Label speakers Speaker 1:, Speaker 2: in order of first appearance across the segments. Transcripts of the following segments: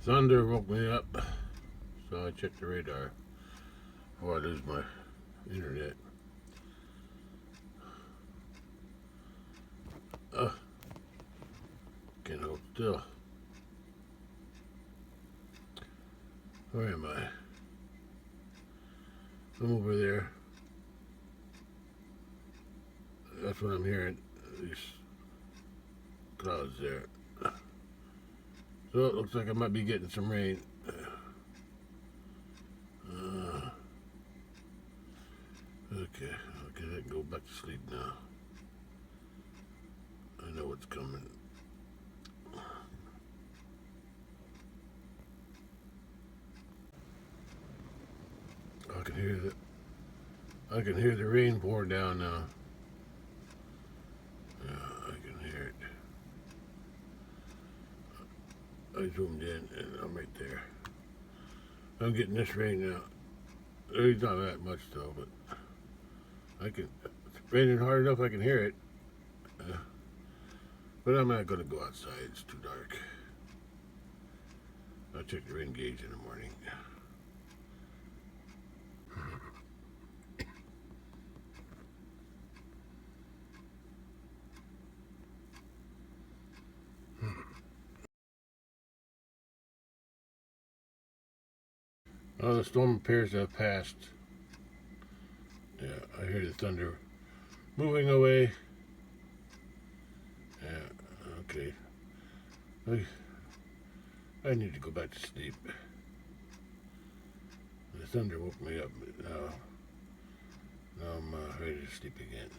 Speaker 1: Thunder woke me up, so I checked the radar before I lose my internet. Can't hold still. Where am I? I'm over there. That's what I'm hearing. These clouds there. So it looks like I might be getting some rain. Okay, I can go back to sleep now. I know what's coming. I can hear the rain pour down now. Yeah, I can hear it. I zoomed in and I'm right there. I'm getting this rain now. It's not that much though, but it's raining hard enough I can hear it. But I'm not gonna go outside, it's too dark. I'll check the rain gauge in the morning. Oh, the storm appears to have passed. Yeah, I hear the thunder moving away. Yeah, okay. I need to go back to sleep. The thunder woke me up, but now I'm ready to sleep again.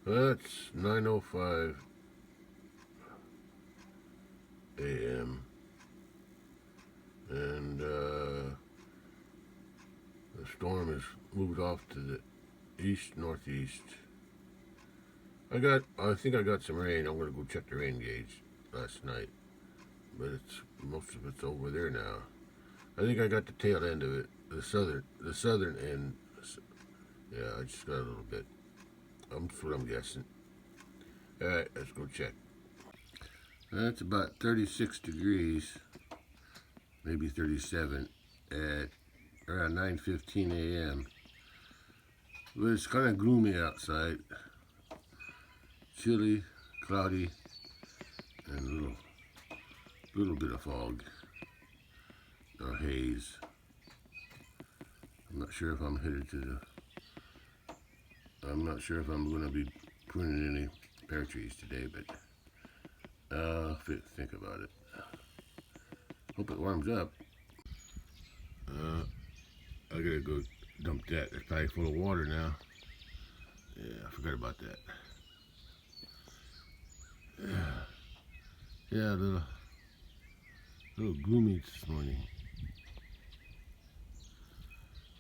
Speaker 1: That's 9:05 a.m. and the storm has moved off to the east-northeast. I think I got some rain. I'm gonna go check the rain gauge last night, but most of it's over there now. I think I got the tail end of it, the southern end. Yeah, I just got a little bit. That's what I'm guessing. All right, let's go check. That's about 36 degrees, maybe 37 at around 9:15 a.m. But it's kind of gloomy outside, chilly, cloudy, and a little bit of fog or haze. I'm not sure if I'm headed to I'm not sure if I'm going to be pruning any pear trees today, but I'll think about it. Hope it warms up. I gotta go dump that. It's probably full of water now. Yeah, I forgot about that. Yeah, a little gloomy this morning.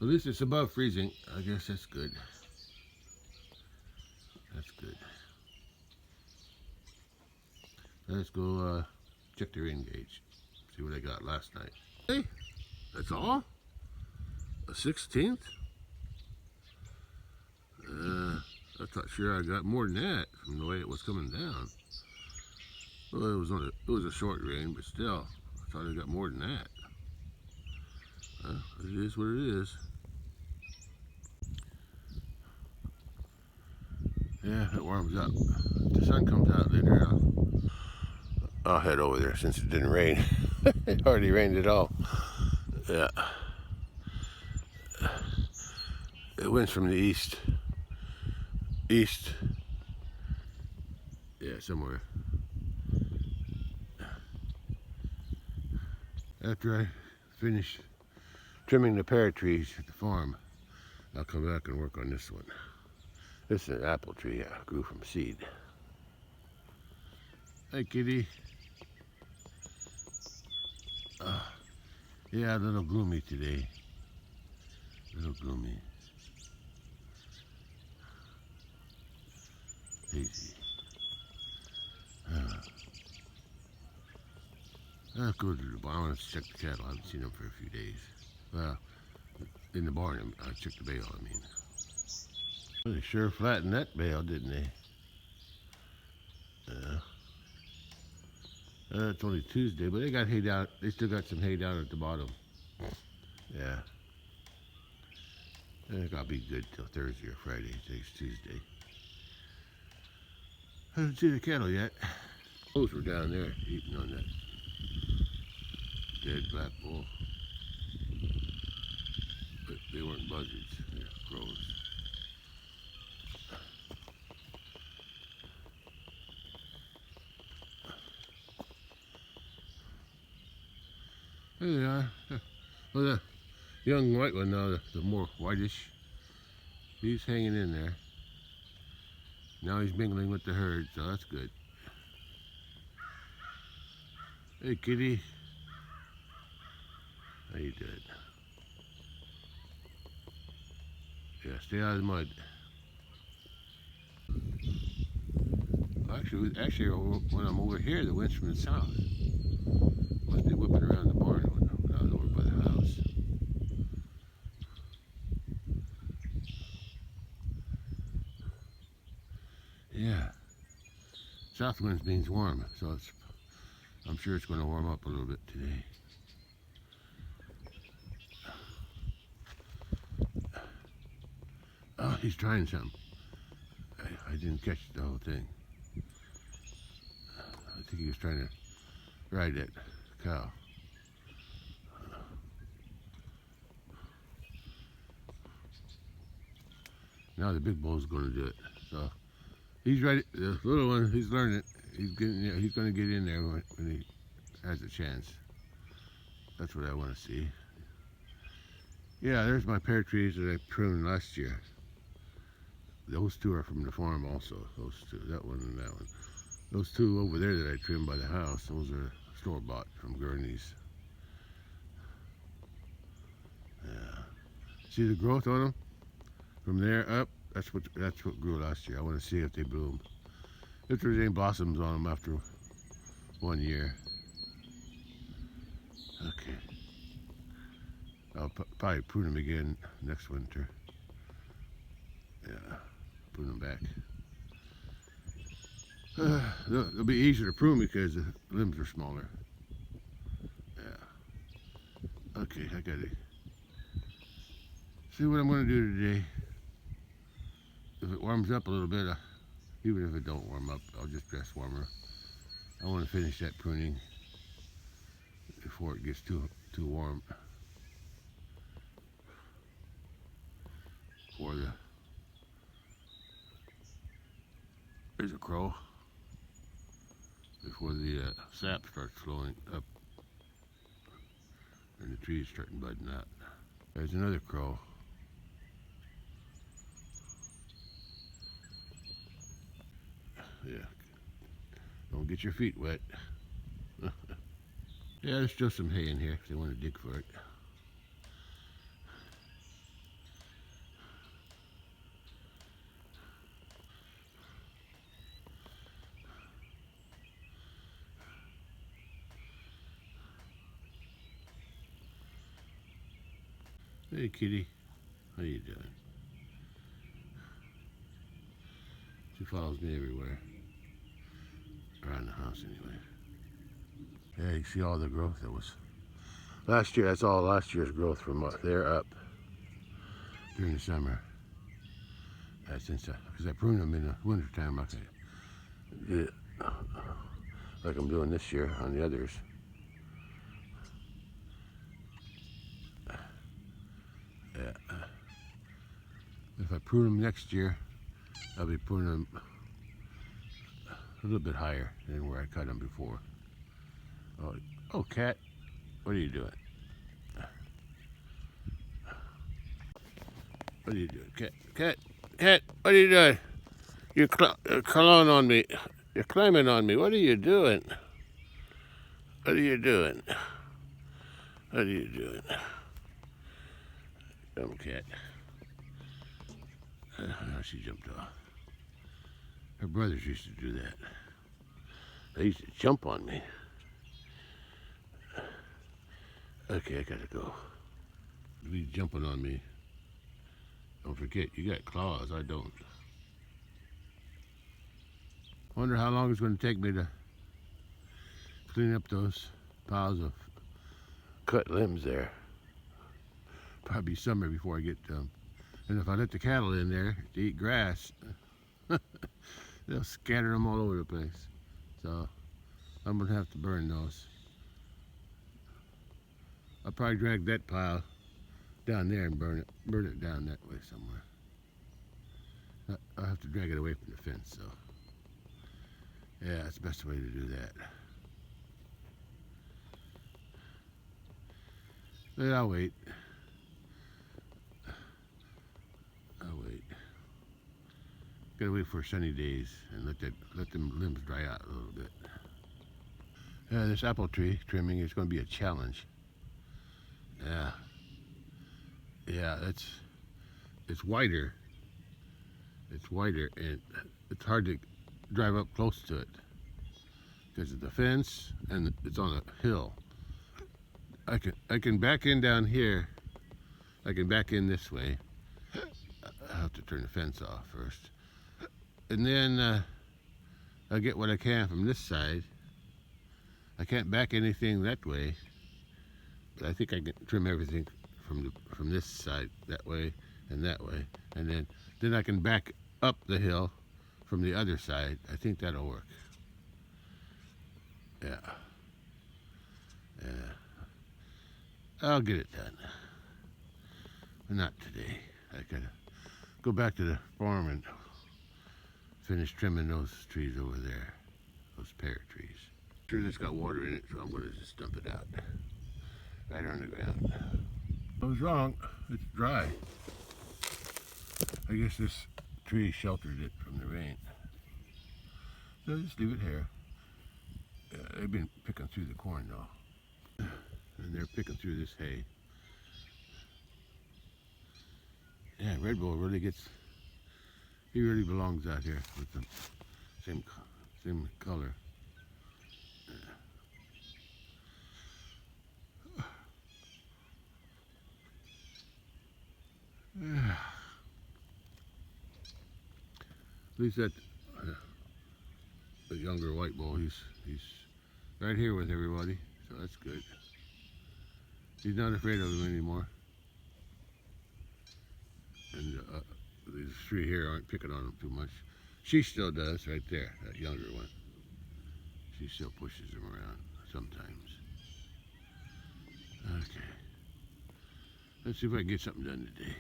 Speaker 1: At least it's above freezing. I guess that's good. That's good. Let's go check the rain gauge. See what I got last night. Hey, that's all? A 16th? I thought sure I got more than that from the way it was coming down. Well, it was a short rain, but still, I thought I got more than that. It is what it is. Yeah, it warms up. If the sun comes out later, I'll head over there since it didn't rain. It hardly rained at all. Yeah. It went from the east. Yeah, somewhere. After I finish trimming the pear trees at the farm, I'll come back and work on this one. This is an apple tree I grew from seed. Hi, kitty. Yeah, a little gloomy today. A little gloomy. Hazy. I'll go to the barn. I want to check the cattle. I haven't seen them for a few days. Well, in the barn, I checked the bale, I mean. Well, they sure flattened that bale, didn't they? It's only Tuesday, but they got hay down. They still got some hay down at the bottom. Yeah. It got to be good till Thursday or Friday. Today's Tuesday. I haven't seen the cattle yet. Those were down there eating on that dead black bull. But they weren't buzzards. They're crows. There they are. Well, the young white one now, the more whitish, he's hanging in there. Now he's mingling with the herd, so that's good. Hey, kitty. How you doing? Yeah, stay out of the mud. Actually, when I'm over here, the wind's from the south. Must be whipping around the barn when I was over by the house. Yeah. South winds means warm, so I'm sure it's going to warm up a little bit today. Oh, he's trying something. I didn't catch the whole thing. I think he was trying to ride that cow. Now the big bull's going to do it. So he's ready. The little one, he's learning. He's going to get in there when he has a chance. That's what I want to see. Yeah, there's my pear trees that I pruned last year. Those two are from the farm also. Those two, that one and that one. Those two over there that I trimmed by the house, those are store-bought from Gurney's. Yeah. See the growth on them? From there up, that's what grew last year. I want to see if they bloom. If there's any blossoms on them after 1 year. Okay. I'll probably prune them again next winter. Yeah, prune them back. They'll be easier to prune because the limbs are smaller. Yeah. Okay, I gotta see what I'm gonna do today. If it warms up a little bit, even if it don't warm up, I'll just press warmer. I want to finish that pruning before it gets too warm. There's a crow. Before the sap starts flowing up and the trees start budding out. There's another crow. Yeah. Don't get your feet wet. Yeah, there's still some hay in here if they want to dig for it. Hey, kitty. How you doing? She follows me everywhere. Around the house, anyway. Yeah, you see all the growth that was last year. That's all last year's growth from there up during the summer. Since because I pruned them in the wintertime, like I did, like I'm doing this year on the others. Yeah. If I prune them next year, I'll be pruning them a little bit higher than where I cut them before. Oh, cat, what are you doing? What are you doing, cat? What are you doing? You're climbing on me. You're climbing on me. What are you doing? What are you doing? What are you doing? Dumb cat. She jumped off. Her brothers used to do that. They used to jump on me. Okay, I gotta go. He's jumping on me. Don't forget, you got claws. I don't. Wonder how long it's going to take me to clean up those piles of cut limbs there. Probably summer before I get to them. And if I let the cattle in there to eat grass, they'll scatter them all over the place. So I'm going to have to burn those. I'll probably drag that pile down there and burn it down that way somewhere. I'll have to drag it away from the fence, so yeah, that's the best way to do that. But I'll wait. Gotta wait for sunny days and let them limbs dry out a little bit. Yeah, this apple tree trimming is going to be a challenge. Yeah, it's wider. It's wider, and it's hard to drive up close to it because of the fence, and it's on a hill. I can back in down here. I can back in this way. I have to turn the fence off first, and then I'll get what I can from this side. I can't back anything that way, but I think I can trim everything from this side that way, and then I can back up the hill from the other side. I think that'll work. Yeah. I'll get it done. But not today. I gotta go back to the farm and finish trimming those trees over there. Those pear trees. Sure, this got water in it, so I'm gonna just dump it out. Right on the ground. I was wrong. It's dry. I guess this tree sheltered it from the rain. So just leave it here. They've been picking through the corn though. And they're picking through this hay. Yeah, Red Bull really he really belongs out here with the same color. Yeah. At least that the younger white bull, he's right here with everybody, so that's good. He's not afraid of them anymore. And these three here aren't picking on him too much. She still does, right there, that younger one. She still pushes him around sometimes. Okay. Let's see if I can get something done today.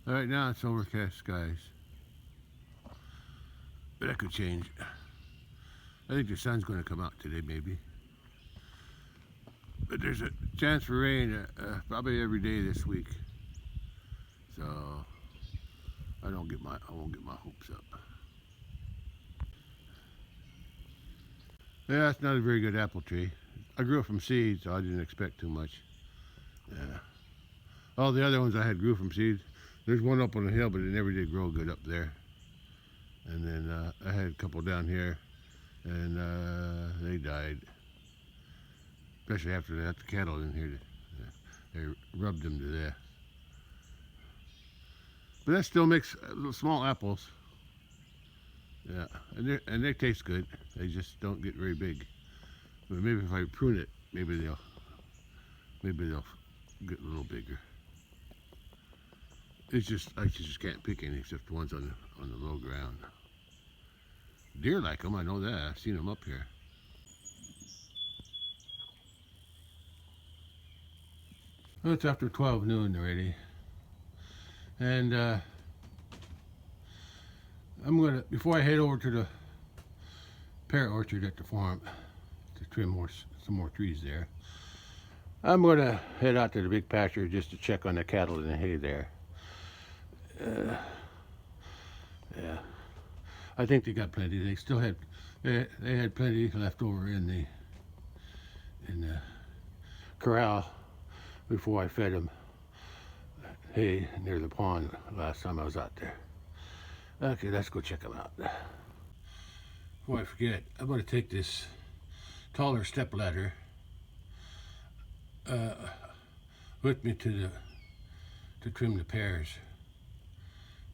Speaker 1: All right, now it's overcast skies. But that could change. I think the sun's going to come out today, maybe. But there's a chance for rain probably every day this week. So I won't get my hopes up. Yeah, it's not a very good apple tree. I grew it from seeds, so I didn't expect too much. Yeah. All the other ones I had grew from seeds. There's one up on the hill, but it never did grow good up there. And then I had a couple down here, and they died. Especially after they had the cattle in here. They rubbed them to death. But that still makes little small apples. Yeah, and they taste good. They just don't get very big. But maybe if I prune it, maybe they'll get a little bigger. It's just I just can't pick any except the ones on the low ground. Deer like them, I know that. I've seen them up here. Well, it's after 12 noon already, and I'm gonna, before I head over to the pear orchard at the farm to trim some more trees there, I'm gonna head out to the big pasture just to check on the cattle and the hay there. Yeah, I think they got plenty. They still had they had plenty left over in the corral before I fed them hay near the pond last time I was out there. Okay, let's go check them out. Before I forget, I'm going to take this taller step ladder
Speaker 2: with me to trim the pears,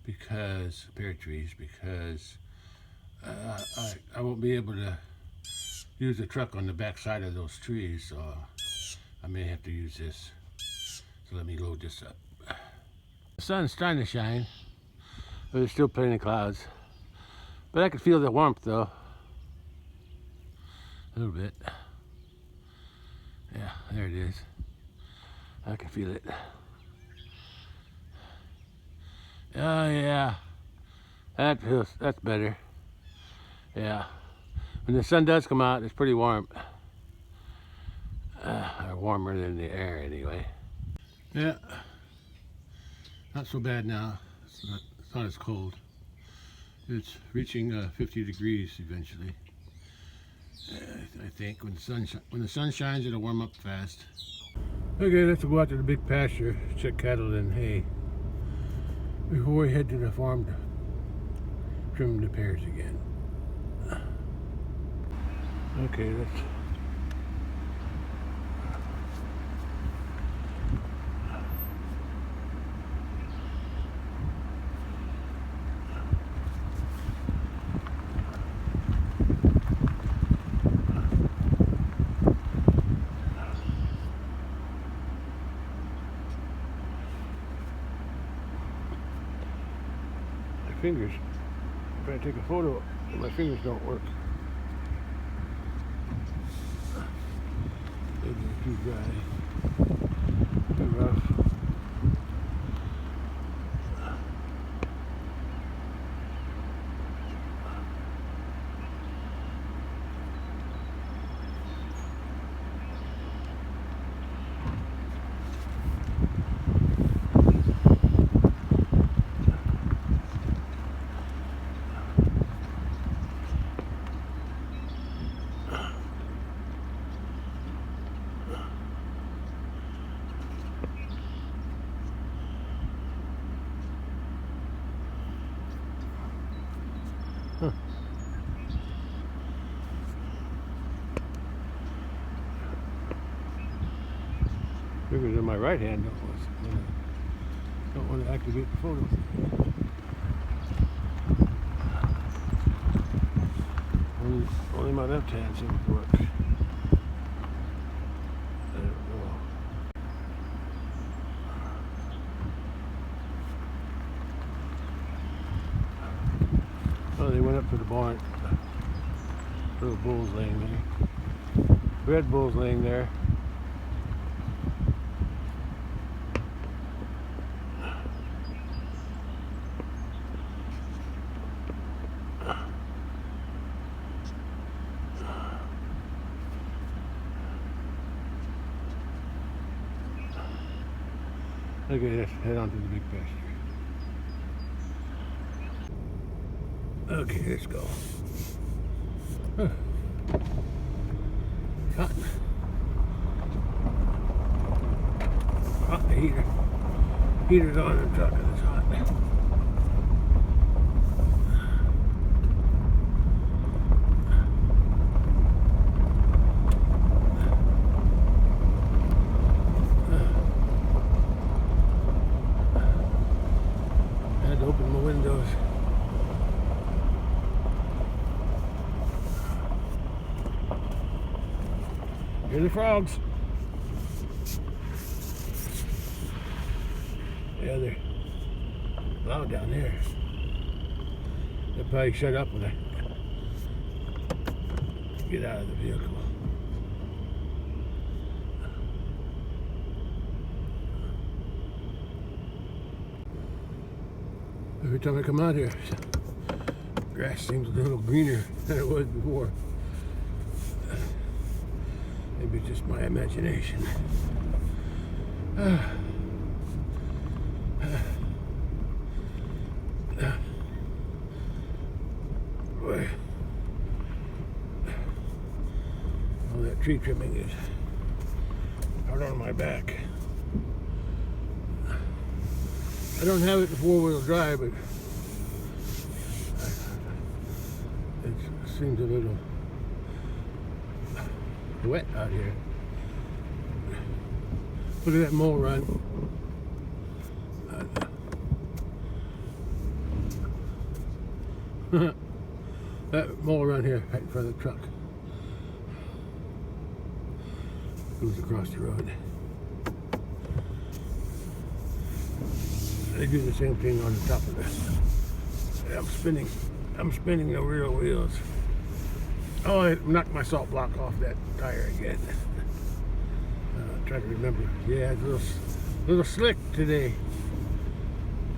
Speaker 2: because pear trees, because I won't be able to use the truck on the back side of those trees, so I may have to use this. So let me load this up. The sun's trying to shine, but there's still plenty of clouds. But I can feel the warmth though. A little bit. Yeah, there it is. I can feel it. Oh yeah. That's better. Yeah. When the sun does come out, it's pretty warm. Or warmer than the air anyway. Yeah. Not so bad now. It's not as cold. It's reaching 50 degrees eventually. I think when the sun shines, it'll warm up fast. Okay, let's go out to the big pasture, check cattle and hay before we head to the farm to trim the pears again. Okay, let's. Fingers. If I take a photo, my fingers don't work. Maybe they're too dry, too rough. Fingers in my right hand don't want to activate the photo. Only my left hand seems to work. I don't know. Oh, they went up to the barn. Little bulls laying there. Red bulls laying there. Okay, let's head on to the big pasture. Okay, let's go. Hot. Hot, the heater. Heater's on in the truck and it's hot. Open my windows. Hear the frogs. Yeah, they're loud down there. They'll probably shut up when I get out of the vehicle. Every time I come out here, grass seems a little greener than it was before. Maybe it's just my imagination. Boy, all that tree trimming is hard on my back. I don't have it in four-wheel drive, but it seems a little wet out here. Look at that mole run. That mole run here, right in front of the truck. Goes across the road. They do the same thing on the top of this. I'm spinning the rear wheels. Oh, I knocked my salt block off that tire again. Try to remember. Yeah, it's a little slick today.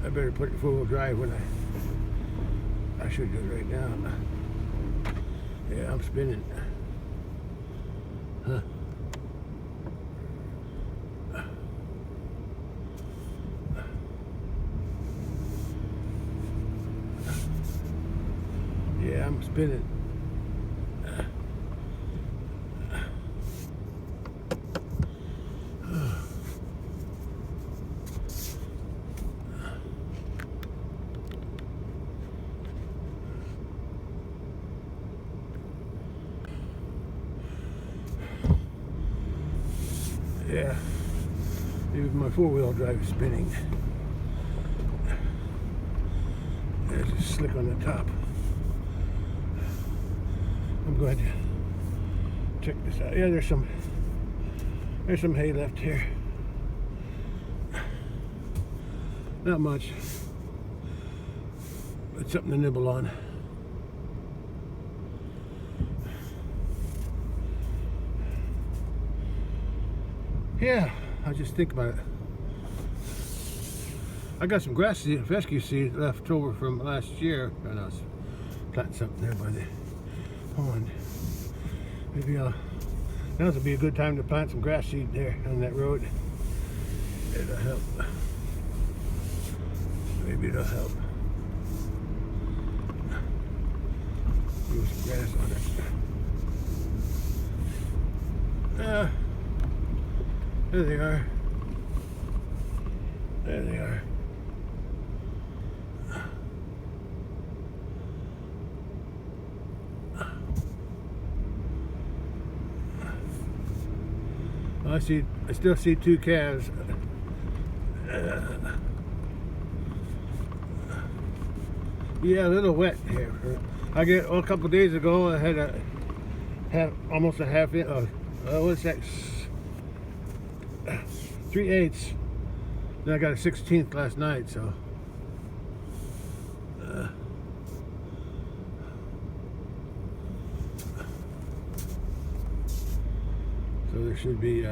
Speaker 2: I better put it four-wheel drive when I should do it right now. Yeah, I'm spinning. Huh. Yeah, I'm spinning. Yeah, even my four-wheel drive is spinning. There's a slick on the top. I'm going to check this out. Yeah, there's some hay left here. Not much, but something to nibble on. Yeah, I just think about it. I got some grass seed, fescue seed left over from last year, and I was planting something there by the pond. Maybe now would be a good time to plant some grass seed there on that road. It'll help. Maybe it'll help. Use some grass on it. There they are. There they are. I still see two calves. Yeah, a little wet here. A couple days ago I had almost a half inch. What's that? 3/8. Then I got a 16th last night, so there should be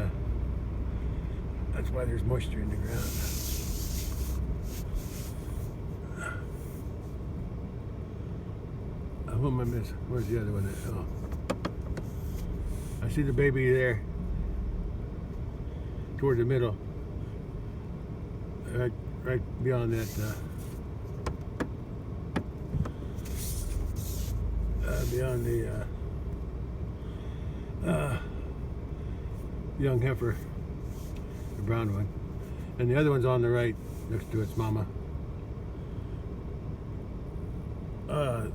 Speaker 2: that's why there's moisture in the ground. What am I missing? Where's the other one? Oh, I see the baby there toward the middle, right beyond that beyond the young heifer, the brown one, and the other one's on the right next to its mama.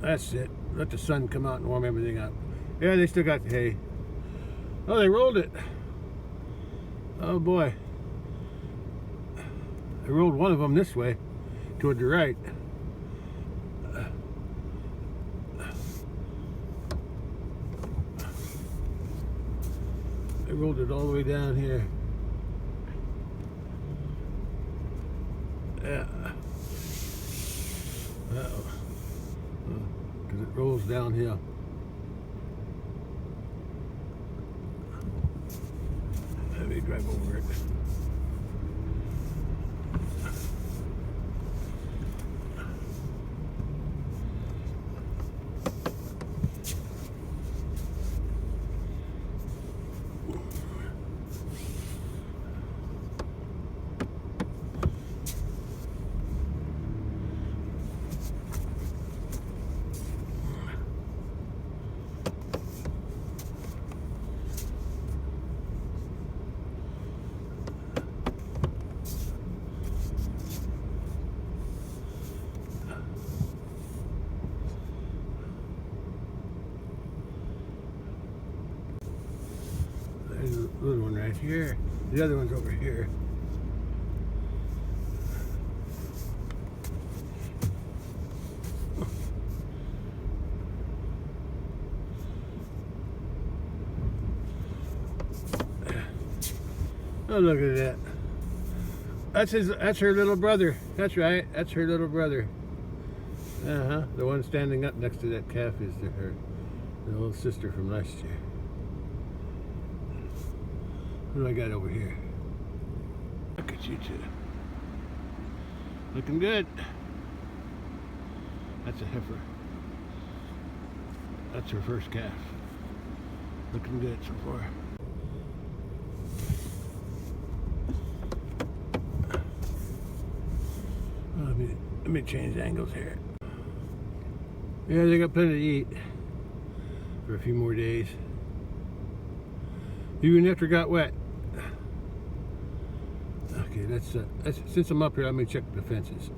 Speaker 2: That's it. Let the sun come out and warm everything up. Yeah, they still got the hay. Oh, they rolled it. Oh boy. They rolled one of them this way toward the right. They rolled it all the way down here. Yeah. Uh-oh. Because it rolls downhill. Let me drive over it. There's a little one right here. The other one's over here. Oh, look at that. That's her little brother. That's right. That's her little brother. The one standing up next to that calf is her little sister from last year. What do I got over here? Look at you two. Looking good. That's a heifer. That's her first calf. Looking good so far. Let me change angles here. Yeah, they got plenty to eat for a few more days. Even after it got wet. Okay, that's since I'm up here, let me check the fences.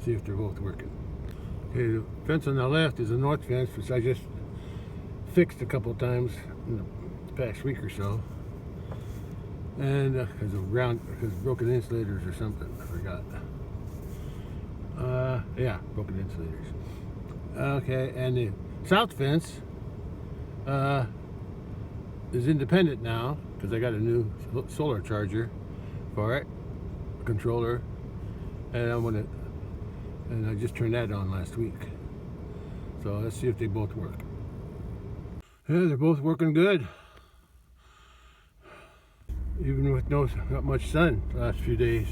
Speaker 2: See if they're both working. Okay, the fence on the left is a north fence, which I just fixed a couple of times in the past week or so. And because of broken insulators or something, I forgot. Yeah, broken insulators. Okay, and the south fence is independent now because I got a new solar charger for it, controller, and I just turned that on last week. So let's see if they both work. Yeah, they're both working good. Even with not much sun the last few days.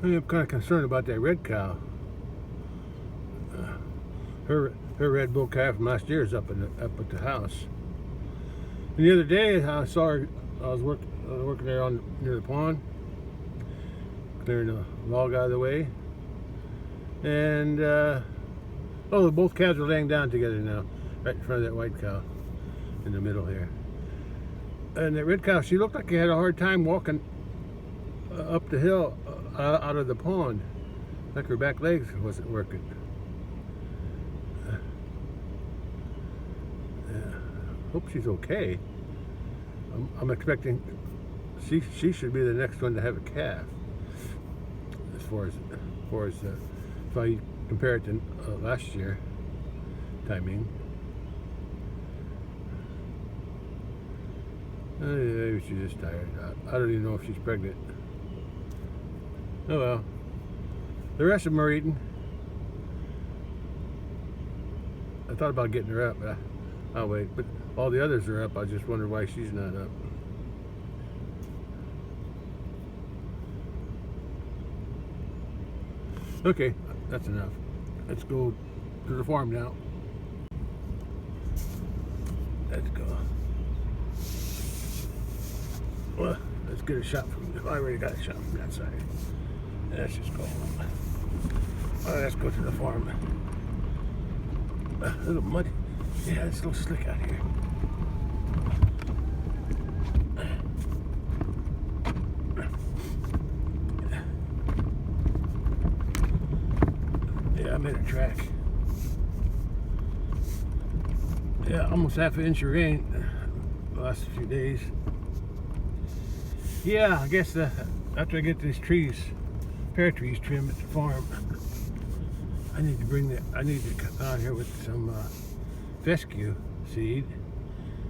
Speaker 2: I'm kind of concerned about that red cow. Her red bull calf from last year is up at the house. And the other day I saw her. I was working there near the pond, clearing the log out of the way, and both calves are laying down together now, right in front of that white cow in the middle here. And that red cow, she looked like she had a hard time walking up the hill out of the pond, like her back legs wasn't working. Hope she's okay. I'm expecting she should be the next one to have a calf. As far as if I compare it to last year timing. Maybe she's just tired. I don't even know if she's pregnant. Oh well. The rest of them are eating. I thought about getting her up, but I'll wait. But all the others are up. I just wonder why she's not up. Okay, that's enough. Let's go to the farm now. Let's go. Well, let's get a shot from. I already got a shot from that side. Let's just go home. Well, let's go to the farm. A little muddy. Yeah, it's a little slick out here. Yeah, I made a track. Yeah, almost half an inch of rain the last few days. Yeah, I guess after I get these pear trees trimmed at the farm, I need to come out here with some fescue seed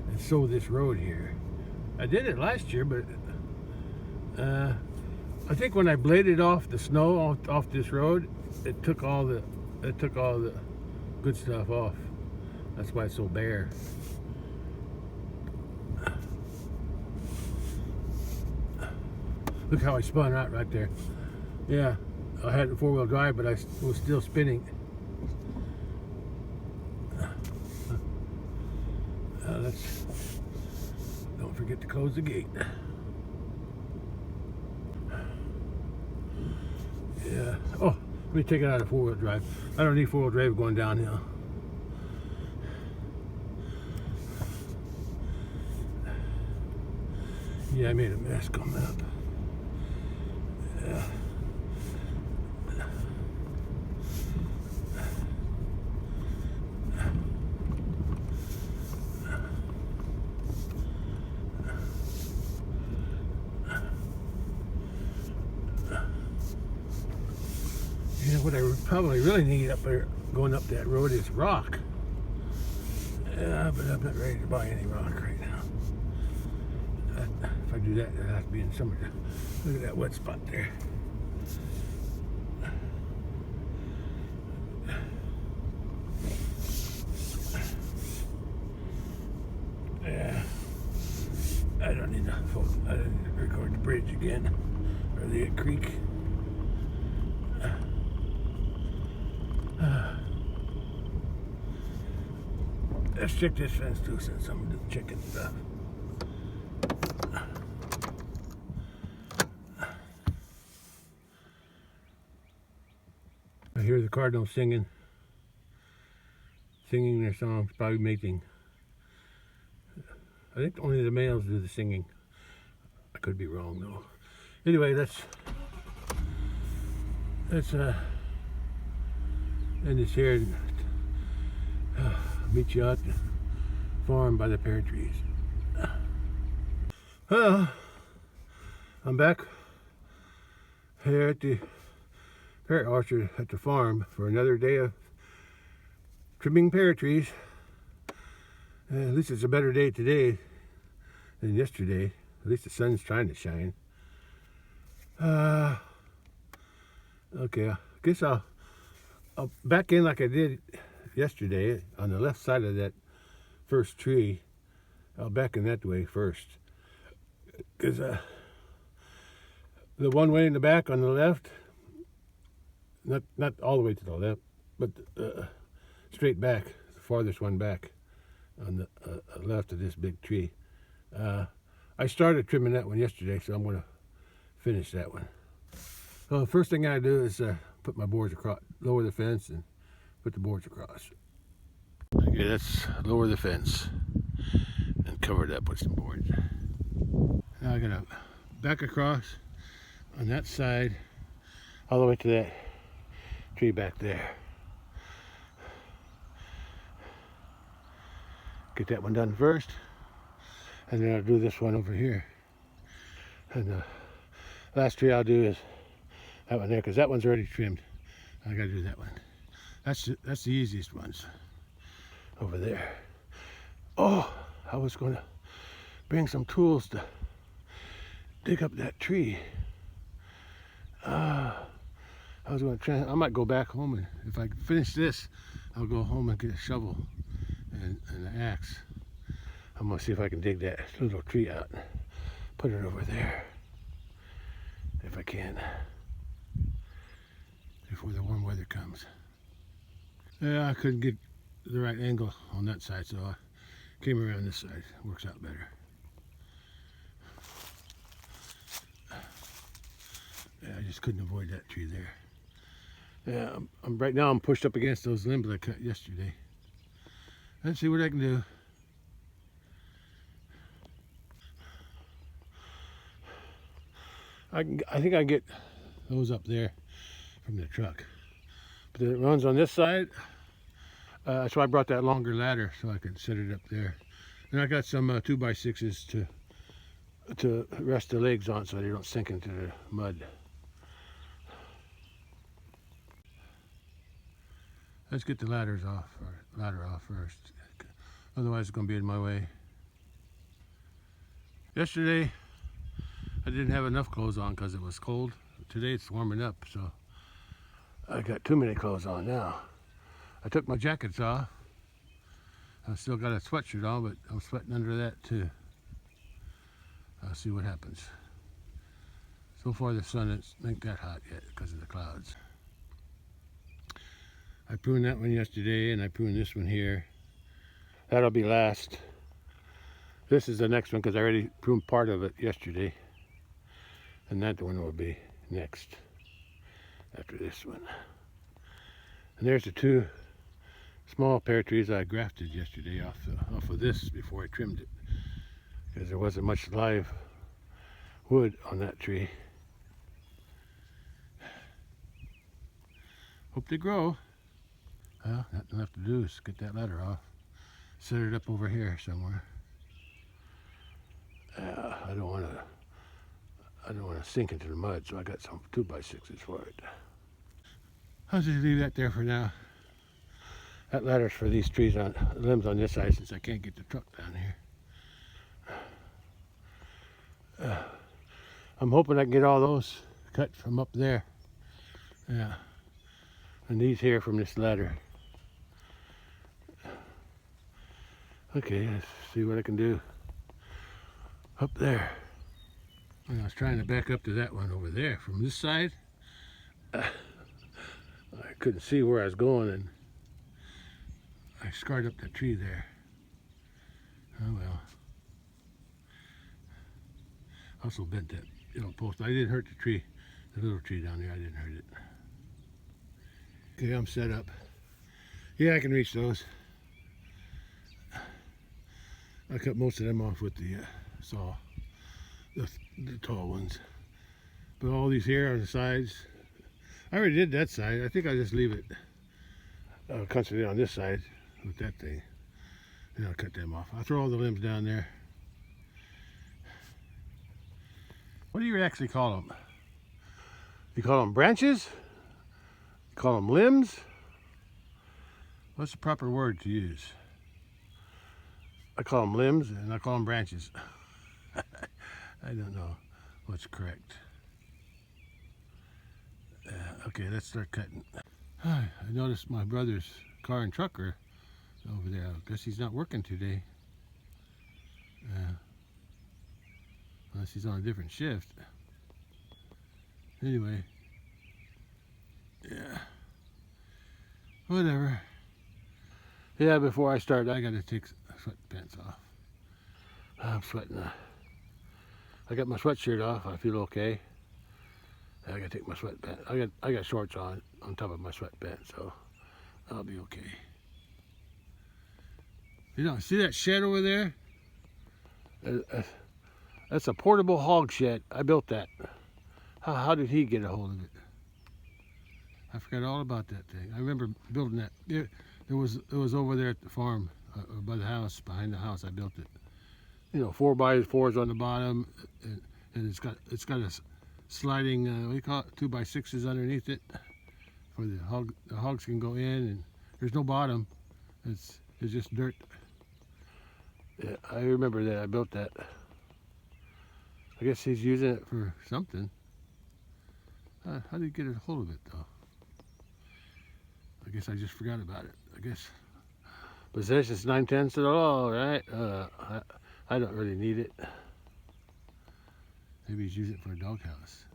Speaker 2: and sow this road here. I did it last year, but I think when I bladed off the snow off this road, it took all the good stuff off. That's why it's so bare. Look how I spun out right there. Yeah, I had a four-wheel drive, but I was still spinning. Don't forget to close the gate. Yeah. Oh, let me take it out of four-wheel drive. I don't need four-wheel drive going downhill. Yeah, I made a mess coming up. Yeah. What I probably really need up there, going up that road, is rock. Yeah, but I'm not ready to buy any rock right now. If I do that, it'll have to be in summer. Look at that wet spot there. Yeah, I don't need to record the bridge again, or the creek. Let's check this fence too, since I'm checking stuff. I hear the cardinals singing their songs, probably mating. I think only the males do the singing. I could be wrong though. Anyway, let's end this here and meet you out the farm by the pear trees. I'm back here at the pear orchard at the farm for another day of trimming pear trees. At least it's a better day today than yesterday. At least the sun's trying to shine. Okay, I guess I'll back in like I did yesterday on the left side of that first tree. I'll back in that way first, because the one way in the back on the left, not all the way to the left, but straight back, the farthest one back on the left of this big tree. I started trimming that one yesterday, so I'm going to finish that one. So the first thing I do is put my boards across, lower the fence and put the boards across. Okay, let's lower the fence and cover it up with some boards. Now I gotta back across on that side all the way to that tree back there. Get that one done first, and then I'll do this one over here. And the last tree I'll do is that one there, because that one's already trimmed. I gotta do that one. That's the easiest ones over there. Oh, I was gonna bring some tools to dig up that tree. I was gonna try. I might go back home, and if I finish this, I'll go home and get a shovel and an axe. I'm gonna see if I can dig that little tree out, put it over there, if I can, before the warm weather comes. Yeah, I couldn't get the right angle on that side, so I came around this side. Works out better. Yeah, I just couldn't avoid that tree there. Yeah, right now I'm pushed up against those limbs I cut yesterday. Let's see what I can do. I think I get those up there from the truck, but it runs on this side, so I brought that longer ladder so I could set it up there. And I got some 2x6s to rest the legs on so they don't sink into the mud. Let's get the ladder off first, otherwise it's going to be in my way. Yesterday I didn't have enough clothes on because it was cold. Today it's warming up, so I got too many clothes on now. I took my jackets off. I still got a sweatshirt on, but I'm sweating under that too. I'll see what happens. So far the sun ain't that hot yet because of the clouds. I pruned that one yesterday, and I pruned this one here. That'll be last. This is the next one because I already pruned part of it yesterday. And that one will be next after this one. And there's the two small pear trees I grafted yesterday off of this before I trimmed it, because there wasn't much live wood on that tree. Hope they grow. Well, nothing left to do is get that ladder off, set it up over here somewhere. I don't want to sink into the mud, so I got some 2x6s for it. I'll just leave that there for now. That ladder's for these trees on limbs on this side since I can't get the truck down here. I'm hoping I can get all those cut from up there. Yeah. And these here from this ladder. Okay, let's see what I can do up there. I was trying to back up to that one over there from this side. I couldn't see where I was going and I scarred up that tree there. Oh well. Also bent that post. I didn't hurt the tree, the little tree down there. I didn't hurt it. Okay, I'm set up. Yeah, I can reach those. I cut most of them off with the saw, the tall ones. But all these here on the sides, I already did that side. I think I'll just leave it, concentrate on this side with that thing. And I'll cut them off. I'll throw all the limbs down there. What do you actually call them? You call them branches? You call them limbs? What's the proper word to use? I call them limbs and I call them branches. I don't know what's correct. Okay, let's start cutting. I noticed my brother's car and truck are over there. I guess he's not working today. Unless he's on a different shift. Anyway. Yeah. Whatever. Yeah, before I start, I gotta take sweatpants off. I'm sweating. I got my sweatshirt off. I feel okay. I gotta take my sweatpants. I got shorts on top of my sweatpants, so I'll be okay. You know, see that shed over there? That's a portable hog shed. I built that. How did he get a hold of it? I forgot all about that thing. I remember building that. It was over there at the farm, by the house, behind the house. I built it. You know, 4x4s on the bottom, and it's got a sliding, what do you call it, 2x6s underneath it, for the hogs can go in, and there's no bottom. It's just dirt. Yeah, I remember that. I built that. I guess he's using it for something. How did he get a hold of it, though? I guess I just forgot about it. I guess possession's 9/10 of the law, right? I don't really need it. Maybe he's using it for a doghouse.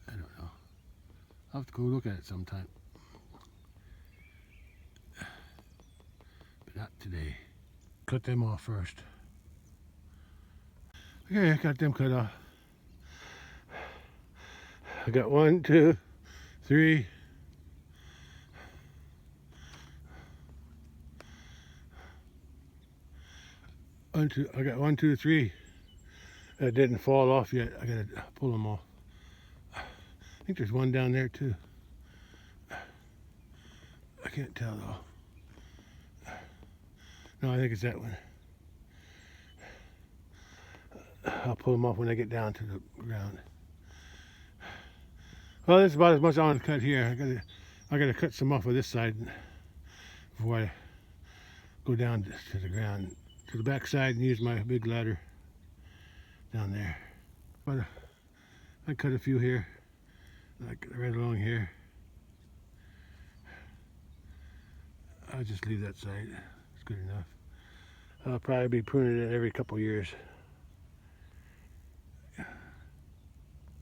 Speaker 2: I don't know. I'll have to go look at it sometime. But not today. Cut them off first. Okay, I got them cut off. I got 1, 2, 3. I got 1, 2, 3 that didn't fall off yet. I gotta pull them off. I think there's one down there too. I can't tell though. No, I think it's that one. I'll pull them off when I get down to the ground. Well, that's about as much I want to cut here. I gotta cut some off of this side before I go down to the ground, to the back side, and use my big ladder down there. But I cut a few here, like right along here. I'll just leave that side. It's good enough. I'll probably be pruning it every couple years.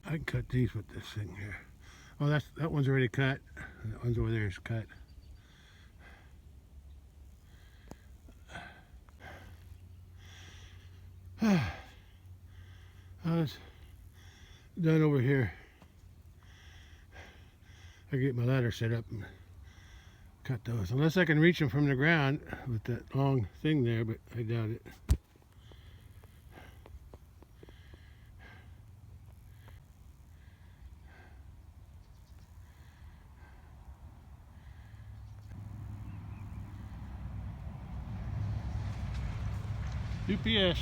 Speaker 2: I can cut these with this thing here. Oh, that one's already cut. That one's over there is cut. I was done over here. I get my ladder set up and cut those. Unless I can reach them from the ground with that long thing there, but I doubt it. UPS.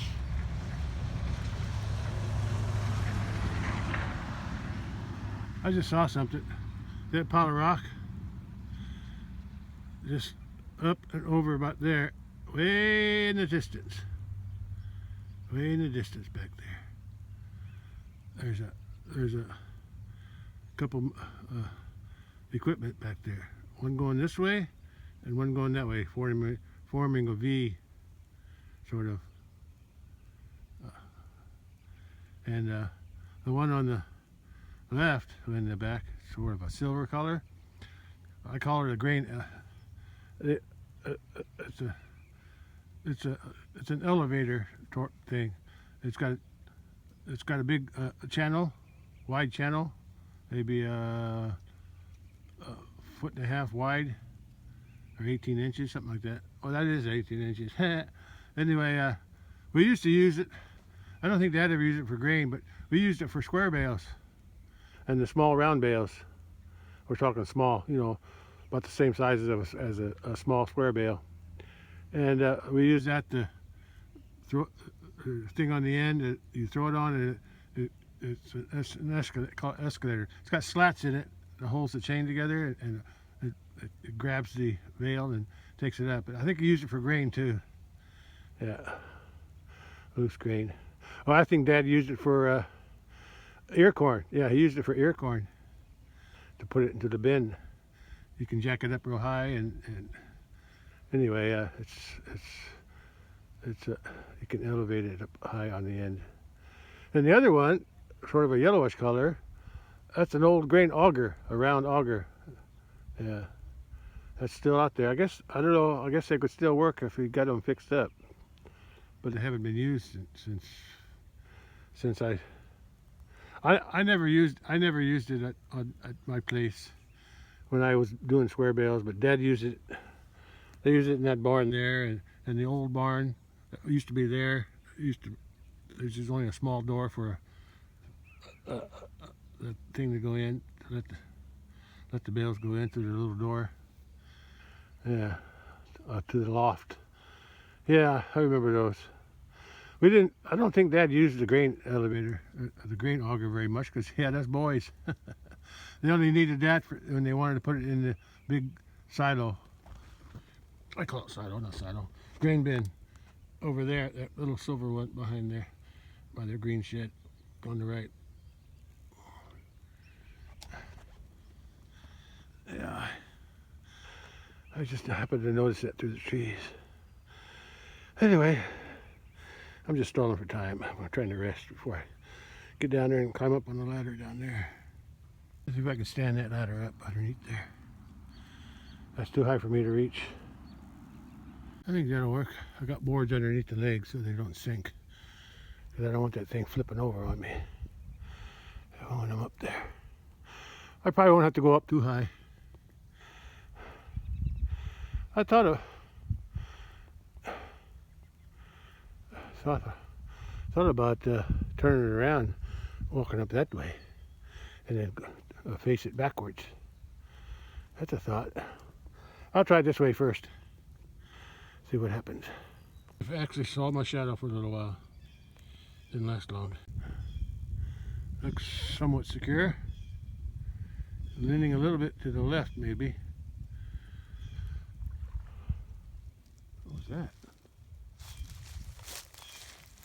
Speaker 2: I just saw something. that pile of rock, just up and over about there, way in the distance. Way in the distance back there. There's a couple equipment back there. One going this way and one going that way, forming a V, sort of. And the one on the left, in the back, sort of a silver color. I call it a grain. It's an elevator thing. It's got a big channel, wide channel, maybe a foot and a half wide, or 18 inches, something like that. Oh, that is 18 inches. Anyway, we used to use it. I don't think Dad ever used it for grain, but we used it for square bales and the small round bales. We're talking small, you know, about the same size as a small square bale. And we use that to throw the thing on the end. You throw it on, and it's an escalator, called escalator. It's got slats in it that holds the chain together, and it grabs the bale and takes it up. But I think you use it for grain too. Yeah, loose grain. Oh, I think Dad used it for ear corn. Yeah, he used it for ear corn, to put it into the bin. You can jack it up real high, and anyway, you can elevate it up high on the end. And the other one, sort of a yellowish color, that's an old grain auger, a round auger. Yeah, that's still out there. I don't know. I guess they could still work if we got them fixed up, but they haven't been used since I never used it at my place when I was doing square bales, but Dad used it. They used it in that barn there, and the old barn that used to be there. There's just only a small door for the thing to go in, to let the bales go in through the little door. Yeah, to the loft. Yeah, I remember those. I don't think Dad used the grain elevator, the grain auger very much, because he had us boys. They only needed that when they wanted to put it in the big silo. I call it silo, not silo. Grain bin over there, that little silver one behind there, by their green shed on the right. Yeah, I just happened to notice that through the trees. Anyway, I'm just stalling for time. I'm trying to rest before I get down there and climb up on the ladder down there. Let's see if I can stand that ladder up underneath there. That's too high for me to reach. I think that'll work. I got boards underneath the legs so they don't sink, because I don't want that thing flipping over on me when I'm up there. I probably won't have to go up too high. I thought about turning it around, walking up that way, and then face it backwards. That's a thought. I'll try it this way first. See what happens. I actually saw my shadow for a little while. Didn't last long. Looks somewhat secure. Leaning a little bit to the left, maybe. What was that?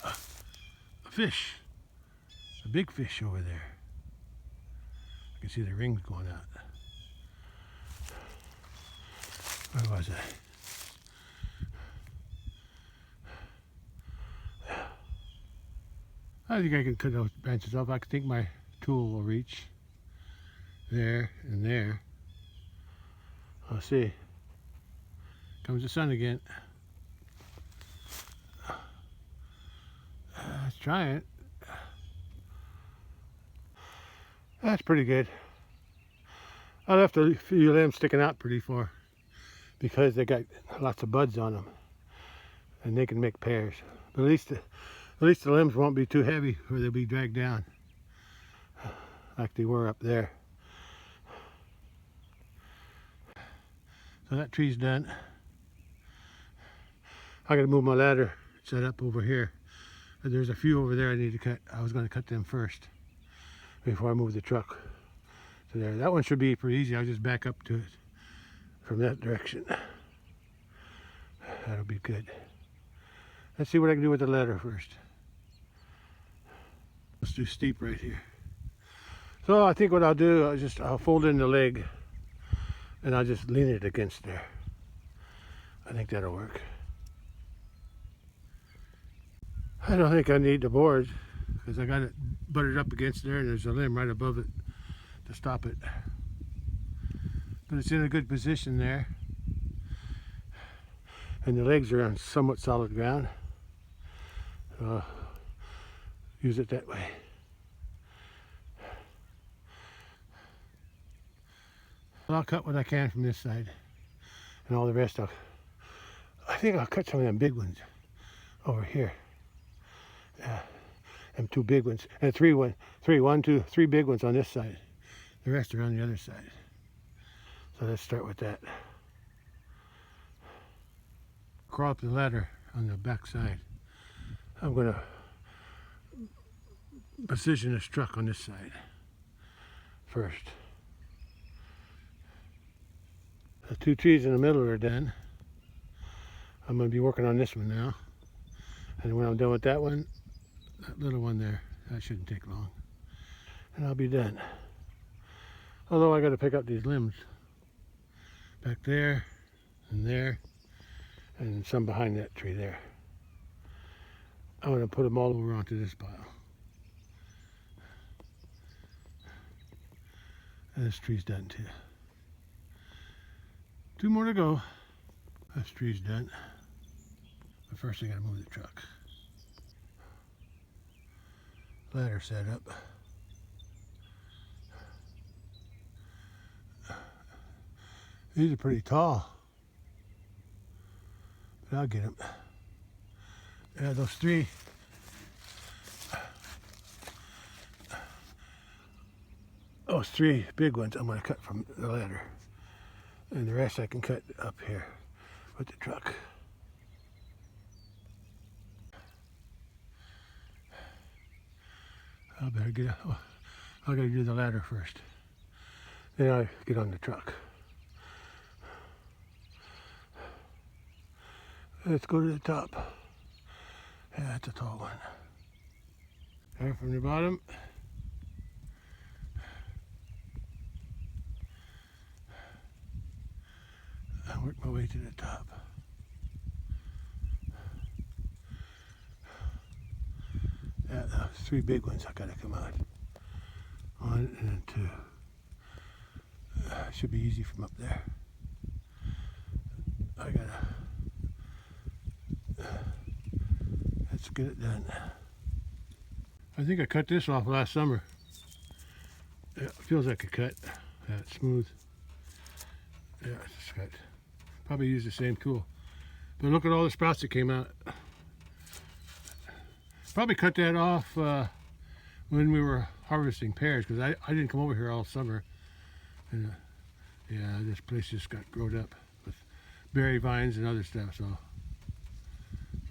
Speaker 2: A fish. A big fish over there. I can see the rings going out. Where was I? I think I can cut those branches off. I think my tool will reach there and there. I'll see. Comes the sun again. Let's try it. That's pretty good. I left a few limbs sticking out pretty far because they got lots of buds on them, and they can make pears. But at least the limbs won't be too heavy, or they'll be dragged down like they were up there. So that tree's done. I gotta move my ladder set up over here. There's a few over there I need to cut. I was gonna cut them first before I move the truck. there. That one should be pretty easy. I'll just back up to it from that direction. That'll be good. Let's see what I can do with the ladder first. Let's do steep right here. So I think what I'll do, I'll fold in the leg and I'll just lean it against there. I think that'll work. I don't think I need the board because I got it buttered up against there and there's a limb right above it to stop it. But it's in a good position there. And the legs are on somewhat solid ground. So I'll use it that way. I'll cut what I can from this side. And all the rest I think I'll cut some of them big ones over here. Yeah, them two big ones. And three big ones on this side. The rest are on the other side. So let's start with that. Crawl up the ladder on the back side. I'm going to position this truck on this side first. The two trees in the middle are done. I'm going to be working on this one now. And when I'm done with that one, that little one there, that shouldn't take long. And I'll be done. Although I got to pick up these limbs. Back there, and some behind that tree there. I'm going to put them all over onto this pile. And this tree's done too. Two more to go. This tree's done. But first I got to move the truck. Ladder set up. These are pretty tall. But I'll get them. Yeah, those three. Those three big ones I'm going to cut from the ladder. And the rest I can cut up here with the truck. I better get up. Oh, I gotta do the ladder first. Then I get on the truck. Let's go to the top. Yeah, that's a tall one. There from the bottom. I work my way to the top. Yeah, those three big ones I gotta come out. One and two. Should be easy from up there. I gotta. Let's get it done. I think I cut this off last summer. Yeah, it feels like a cut. Yeah, it's smooth. Yeah, it's cut. Probably use the same tool. But look at all the sprouts that came out. Probably cut that off when we were harvesting pears because I didn't come over here all summer. And yeah, this place just got growed up with berry vines and other stuff. So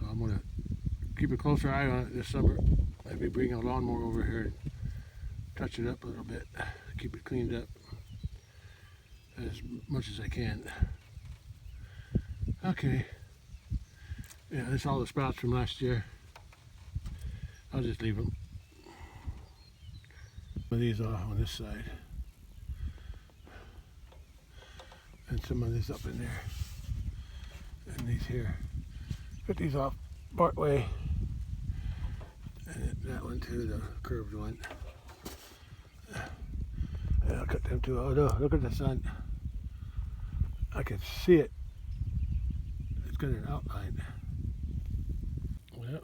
Speaker 2: I'm gonna keep a closer eye on it this summer. Maybe bring a lawnmower over here and touch it up a little bit. Keep it cleaned up as much as I can. Okay. Yeah, that's all the sprouts from last year. I'll just leave them. Some of these are on this side. And some of this up in there. And these here. Put these off part way. And that one too, the curved one. And I'll cut them too. Oh no, look at the sun. I can see it. It's got an outline. Well.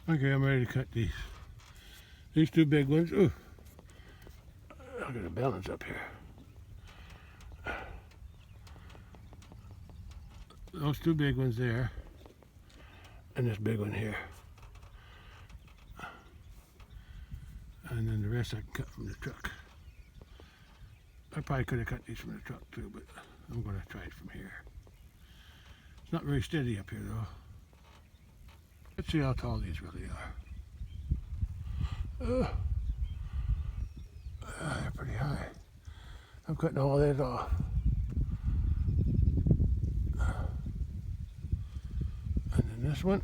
Speaker 2: Okay, I'm ready to cut these. These two big ones. Ooh. I'll get a balance up here. Those two big ones there. And this big one here. And then the rest I can cut from the truck. I probably could have cut these from the truck too, but I'm going to try it from here. It's not very steady up here though. Let's see how tall these really are. They're pretty high. I'm cutting all that off. And then this one.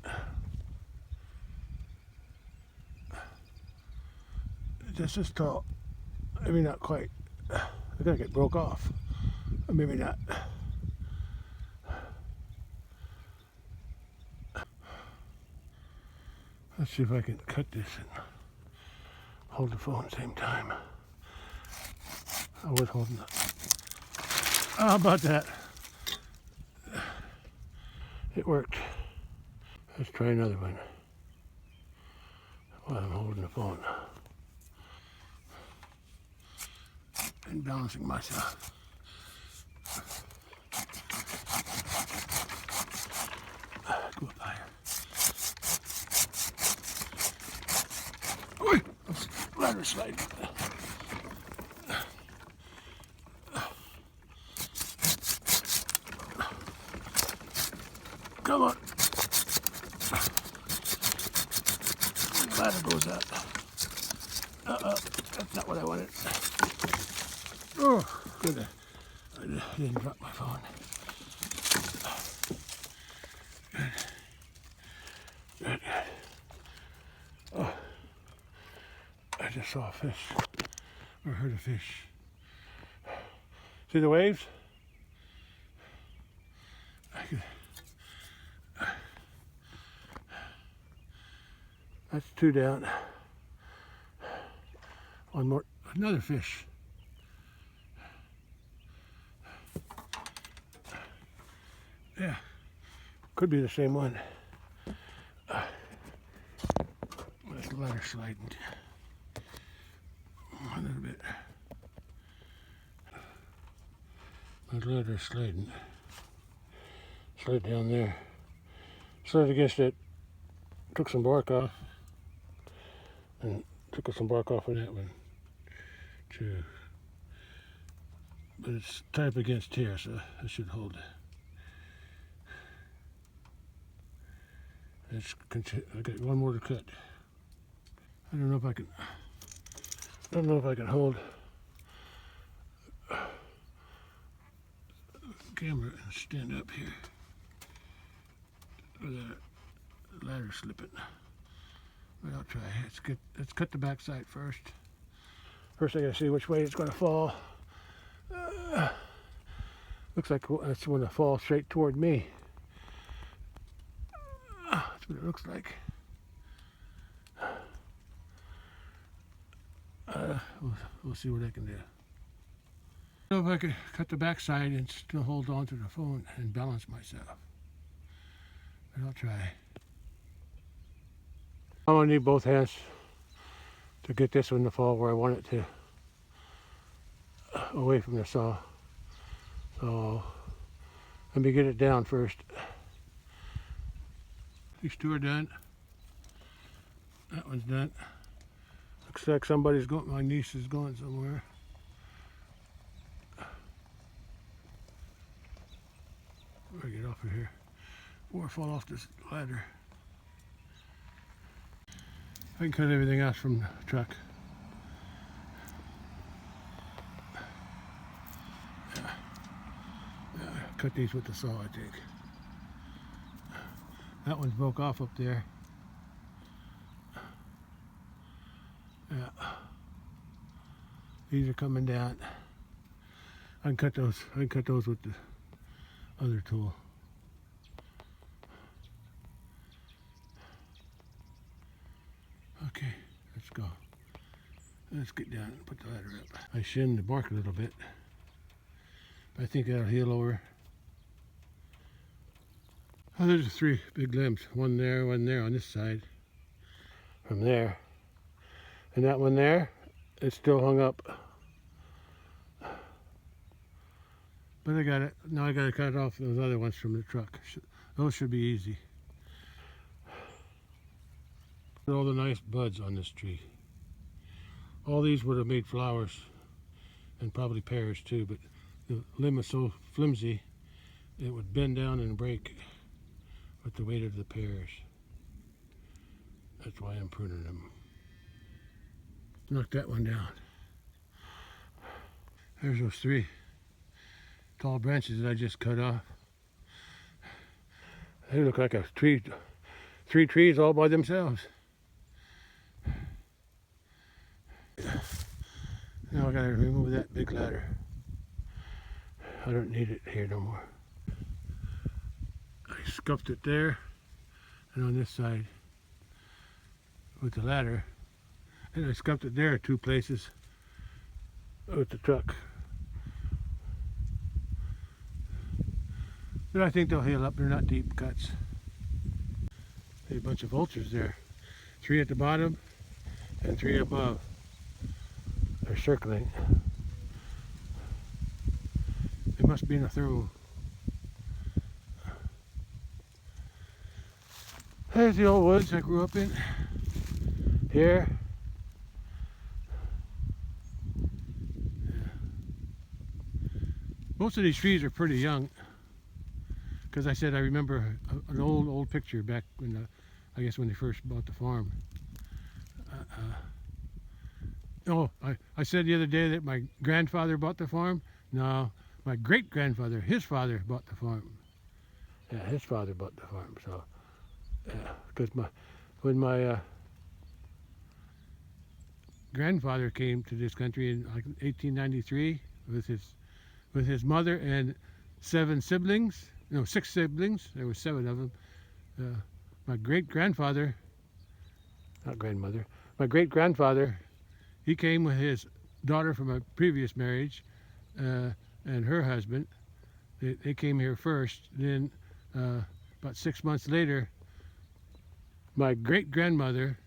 Speaker 2: Just as tall. Maybe not quite. They're gonna get broke off. Or maybe not. Let's see if I can cut this and hold the phone at the same time. I was holding it. How about that? It worked. Let's try another one while I'm holding the phone and balancing myself. Go up higher. Oi! Ladder slide. Come on. Ladder goes up. That's not what I wanted. Oh, good. I didn't drop my phone. Good. Good, good. Oh, I just saw a fish. Or heard a fish. See the waves? That's two down. One more, another fish. Yeah, could be the same one. This ladder sliding a little bit. That ladder sliding. Slid down there. Slid against it. Took some bark off. And took some bark off of that one too. But it's tied up against here, so it should hold. I got one more to cut. I don't know if I can. I don't know if I can hold the camera and stand up here without the ladder slipping. But I'll try. Let's cut the back side first. First I gotta see which way it's gonna fall. Looks like it's gonna fall straight toward me. That's what it looks like. We'll see what I can do. I don't know if I could cut the back side and still hold on to the phone and balance myself. But I'll try. I'm gonna need both hands to get this one to fall where I want it to, away from the saw. So let me get it down first. These two are done. That one's done. Looks like somebody's going. My niece is going somewhere. Where get off of here before I fall off this ladder. I can cut everything else from the truck. Cut these with the saw, I think. That one's broke off up there. Yeah. These are coming down. I can cut those. I can cut those with the other tool. Okay, let's go. Let's get down and put the ladder up. I shinned the bark a little bit. I think that'll heal over. Oh, there's 3 big limbs. One there on this side. From there. And that one there, it's still hung up. But I got it. Now I got to cut off those other ones from the truck. Those should be easy. All the nice buds on this tree. All these would have made flowers and probably pears too, but the limb is so flimsy it would bend down and break. with the weight of the pears. That's why I'm pruning them. Knock that one down. There's those 3 tall branches that I just cut off. They look like a tree, 3 trees all by themselves. Now I gotta remove that big ladder. I don't need it here no more. I scuffed it there and on this side with the ladder, and I scuffed it there 2 places with the truck. But I think they'll heal up. They're not deep cuts. There's a bunch of vultures there. 3 at the bottom and 3 above. They're circling. They must be in a thermal. There's the old woods I grew up in. Here. Yeah. Most of these trees are pretty young. Because I said I remember an old picture back when, I guess when they first bought the farm. I said the other day that my grandfather bought the farm. No, my great-grandfather, his father bought the farm. Yeah, his father bought the farm. So, yeah, because when my grandfather came to this country in like 1893 with his mother and 7 siblings. No, 6 siblings. There were 7 of them. My great-grandfather, not grandmother, my great-grandfather, he came with his daughter from a previous marriage and her husband. They came here first. Then about 6 months later, my great-grandmother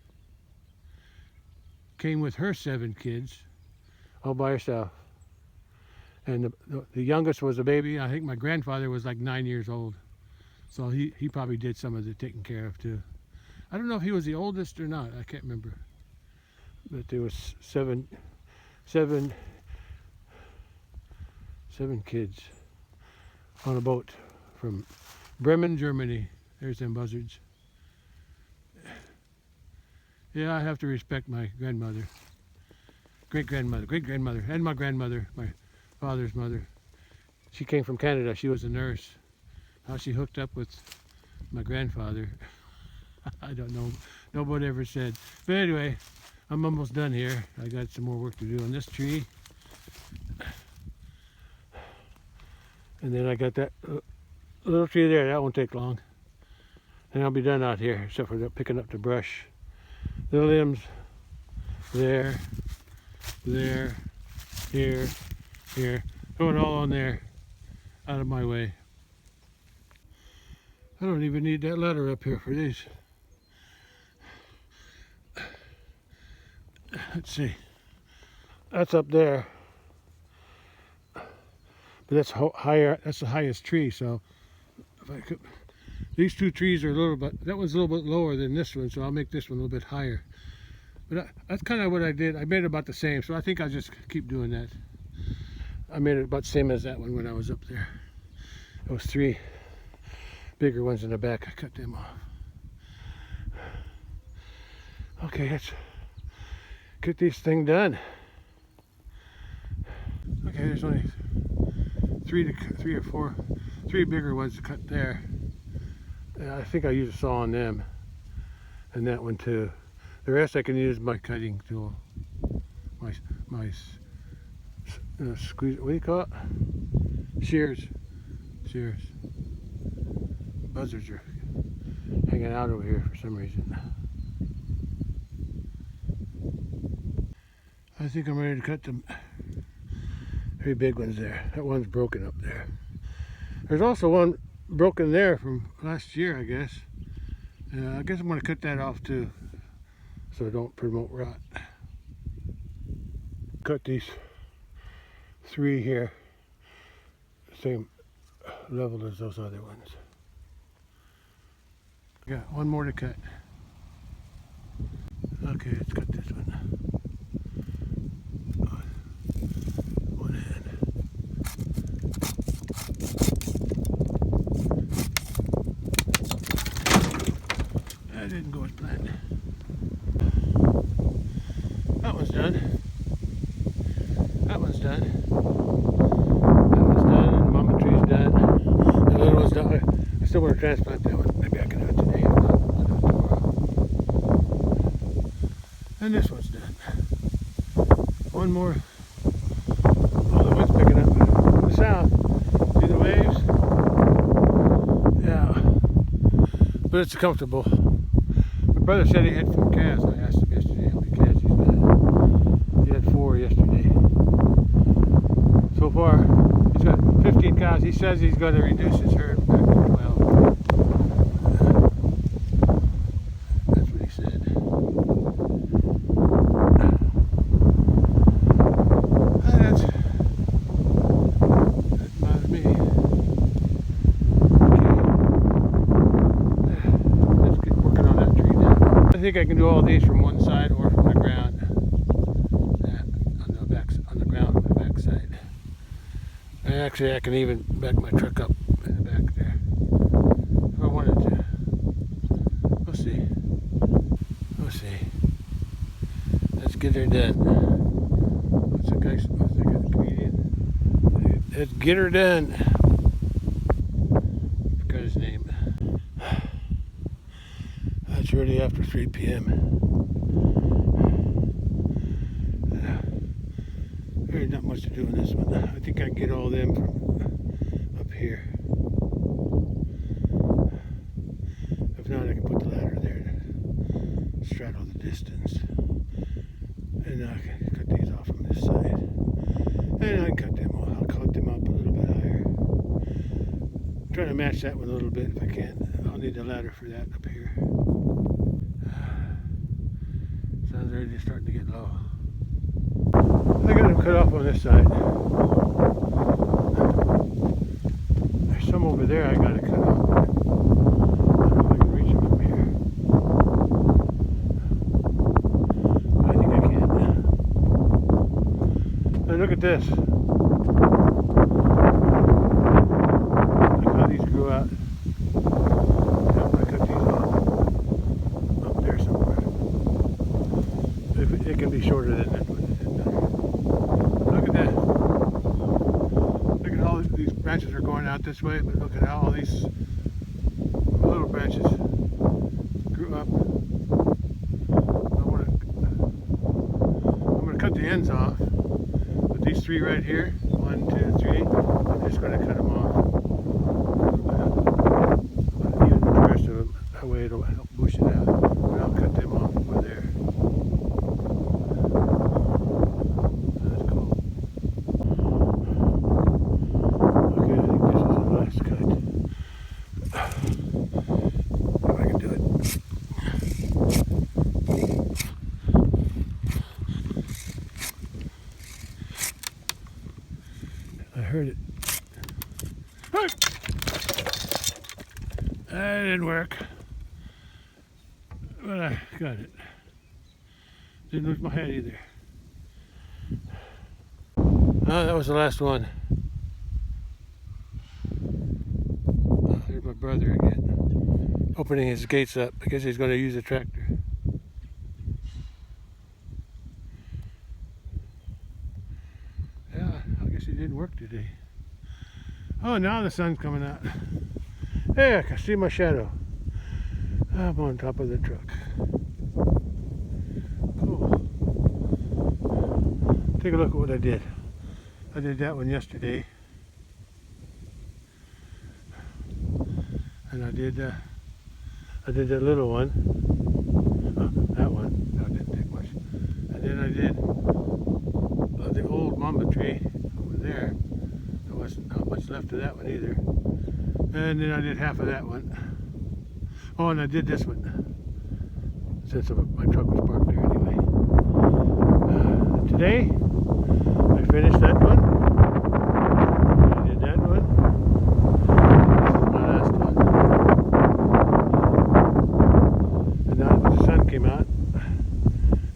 Speaker 2: came with her 7 kids all by herself. And the youngest was a baby. I think my grandfather was like 9 years old. So he probably did some of the taking care of too. I don't know if he was the oldest or not. I can't remember. But there was seven kids on a boat from Bremen, Germany. There's them buzzards. Yeah, I have to respect my grandmother. Great-grandmother, and my grandmother, my father's mother. She came from Canada. She was a nurse. How she hooked up with my grandfather, I don't know. Nobody ever said. But anyway, I'm almost done here. I got some more work to do on this tree. And then I got that little tree there. That won't take long. And I'll be done out here, except for picking up the brush. The limbs, there, here, here. Throw it all on there, out of my way. I don't even need that ladder up here for these. Let's see. That's up there. But that's higher. That's the highest tree. So if I could, these 2 trees are a little bit. That one's a little bit lower than this one, so I'll make this one a little bit higher. But that's kind of what I did. I made it about the same, so I think I'll just keep doing that. I made it about the same as that one when I was up there. Those 3 bigger ones in the back, I cut them off. Okay, let's get this thing done. Okay, there's only 3 or 4 bigger ones to cut there. I think I used a saw on them, and that one too. The rest I can use my cutting tool, my squeeze. What do you call it? Shears. Buzzards are hanging out over here for some reason. I think I'm ready to cut them 3 big ones there. That one's broken up there. There's also one broken there from last year, I guess. I guess I'm going to cut that off too, so I don't promote rot. Cut these 3 here, same level as those other ones. Got one more to cut. Okay, let's cut this one. One hand. transplant. That one's done. That one's done. That one's done. And Mama tree's done. The little one's done. I still want to transplant that one. Maybe I can do it today. If not, I'll do it tomorrow. And this one's done. One more. Oh, the wind's picking up from the south. See the waves? Yeah. But it's comfortable. My brother said he had 4 calves. I asked him yesterday how many calves he's got. He had 4 yesterday. So far, he's got 15 cows. He says he's going to reduce his herd back to 12. That's what he said. That's bothers me. Okay. Let's get working on that tree now. I think I can do all these from one side or from the ground. On the ground on the back side. Actually, I can even back my truck up in the back there if I wanted to. We'll see. We'll see. Let's get her done. What's the guy's comedian? Let's get her done. Forgot his name. It's already after 3 p.m. There's not much to do in this one. I think I can get all of them from up here. If not, I can put the ladder there to straddle the distance. And I can cut these off from this side. And I can cut them off. I'll cut them up a little bit higher. Try to match that one a little bit if I can. I'll need the ladder for that up here. Sun's already starting to get low. I got them cut off on this side. There's some over there I got to cut off. I don't know if I can reach them from here. I think I can. Now look at this. Look how these grew out. I'm going to cut these off. Up there somewhere. It can be shorter than that one. Look at that. Look at all these branches are going out this way, but look at how all these little branches grew up. I'm going to cut the ends off, but these 3 right here, 1, 2, 3, I'm just going to cut them off. Even the rest of them, that way it'll help bush it out. But I'll cut them off over there. I heard it. That didn't work. But I got it. Didn't lose my head either. Oh, that was the last one. Oh, there's my brother again. Opening his gates up because he's going to use a tractor. Yeah, I guess it didn't work today. Oh, now the sun's coming out. Hey, I can see my shadow. I'm on top of the truck. Cool. Take a look at what I did. I did that one yesterday. And I did that little one. Oh, that one. That didn't take much. And then I did the old mama tree over there. There wasn't not much left of that one either. And then I did half of that one. Oh, and I did this one. Since my truck was parked there anyway. Today, I finished that one. I did that one. This is my last one. And now that the sun came out,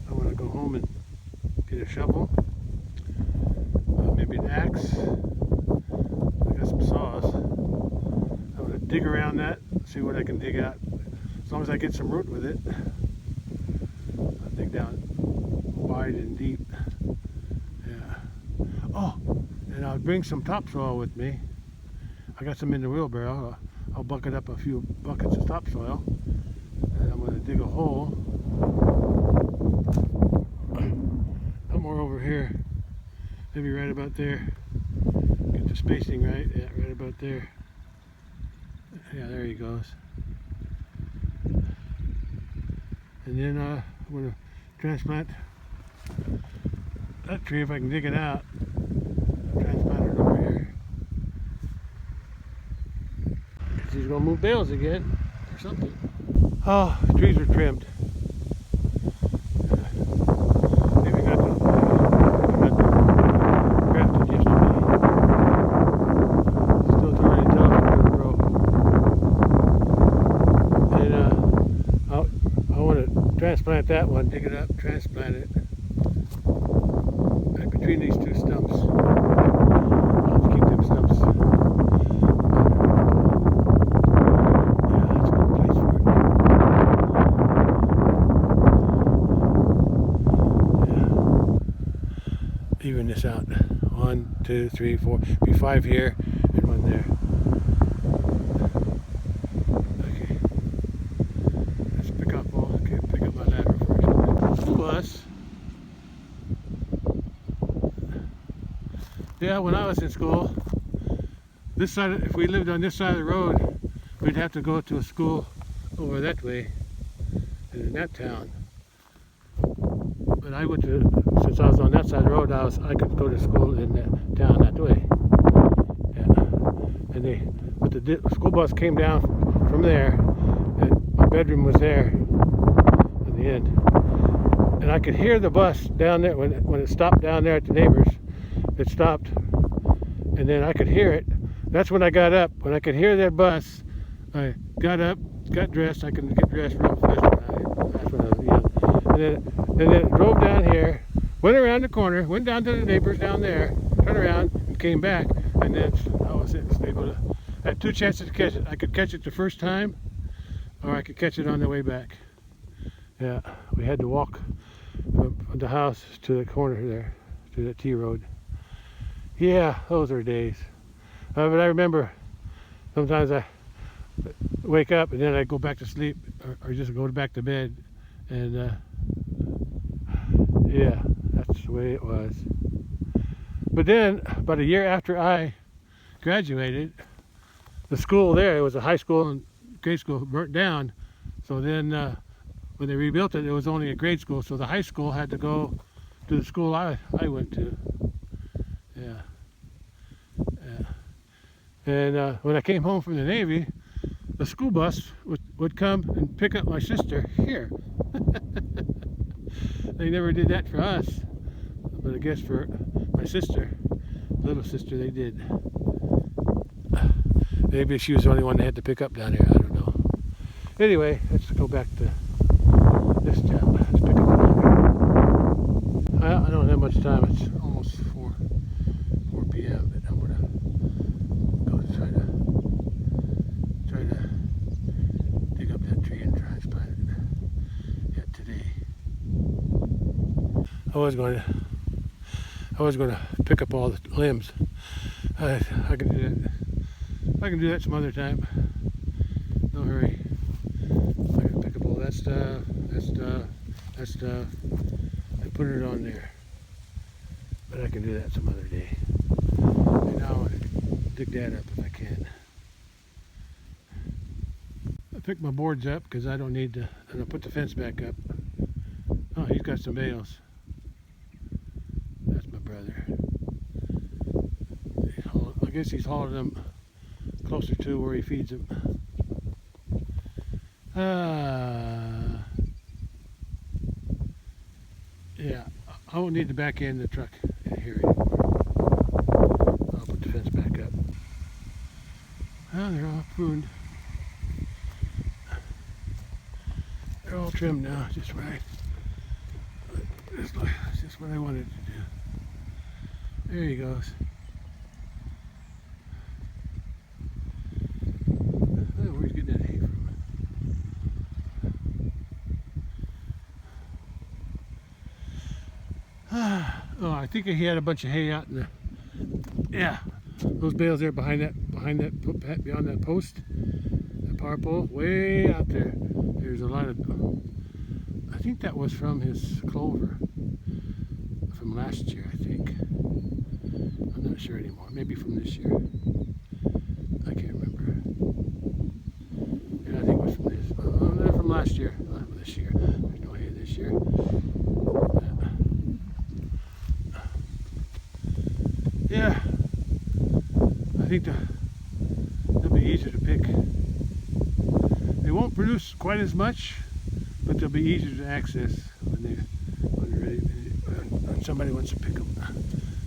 Speaker 2: I'm going to go home and get a shovel. Maybe an axe. I got some saws. I'm going to dig around that, see what I can dig out. As long as I get some root with it. I'll dig down wide and deep. Yeah. Oh, and I'll bring some topsoil with me. I got some in the wheelbarrow. I'll bucket up a few buckets of topsoil, and I'm going to dig a hole somewhere over here, maybe right about there. Get the spacing right. Yeah, right about there. Yeah, there he goes. And then I'm going to transplant that tree if I can dig it out. Transplant it over here. Guess he's going to move bales again or something. Oh, the trees are trimmed. Maybe got them grafted yesterday. Still too early to tell if it's going to grow. And I want to transplant that one, dig it up, transplant it right between these two stumps. I'll have to keep them stumps. Yeah, that's a good place for it. Yeah. Even this out. 1, 2, 3, 4. Be 5 here and 1 there. Okay. Let's pick up all. Okay, pick up my ladder first. School bus. Yeah, when I was in school, this side, if we lived on this side of the road, we'd have to go to a school over that way, and in that town. But I went to, since I was on that side of the road, I could go to school in that town that way. Yeah. And but the school bus came down from there, and my bedroom was there in the end. And I could hear the bus down there when it stopped down there at the neighbors. It stopped, and then I could hear it. That's when I got up. When I could hear that bus, I got up, got dressed. I could get dressed real fast. That's when I was young. And then it drove down here, went around the corner, went down to the neighbors down there, turned around, and came back. And then that was it. I had 2 chances to catch it. I could catch it the first time, or I could catch it on the way back. Yeah, we had to walk from the house to the corner there, to the T road. Yeah, those are days. But I remember sometimes I wake up and then I go back to sleep, or just go back to bed, and yeah, that's the way it was. But then, about a year after I graduated, the school there, it was a high school and grade school, burnt down. So then when they rebuilt it, it was only a grade school, so the high school had to go to the school I went to. Yeah. And when I came home from the Navy, the school bus would come and pick up my sister here. They never did that for us, but I guess for my sister, little sister, they did. Maybe she was the only one they had to pick up down here, I don't know. Anyway, let's go back to this town. Let's pick up another. I don't have much time. It's almost 4 p.m. but I'm gonna go try to dig up that tree and transplant it. Yeah, today. I was going to pick up all the limbs. I can do that. I can do that some other time. No hurry. I can pick up all that stuff, and put it on there. But I can do that some other day. And now I want to dig that up if I can. I picked my boards up because I don't need to, and I'll put the fence back up. Oh, he's got some bales. That's my brother. I guess he's hauling them closer to where he feeds them. Yeah, I won't need to back in the truck here anymore. I'll put the fence back up. Oh, they're all pruned. They're all trimmed now, just right. That's just what I wanted to do. There he goes. Oh, where's he getting that hay from? I think he had a bunch of hay out in the, yeah, those bales there beyond that post, that power pole, way out there. There's a lot of, I think that was from his clover from last year, I think. I'm not sure anymore. Maybe from this year. I can't remember. Yeah, I think it was from this. From last year. Not from this year. There's no hay this year. Yeah. I think they'll be easier to pick. They won't produce quite as much, but they'll be easier to access when they're ready. When somebody wants to pick them.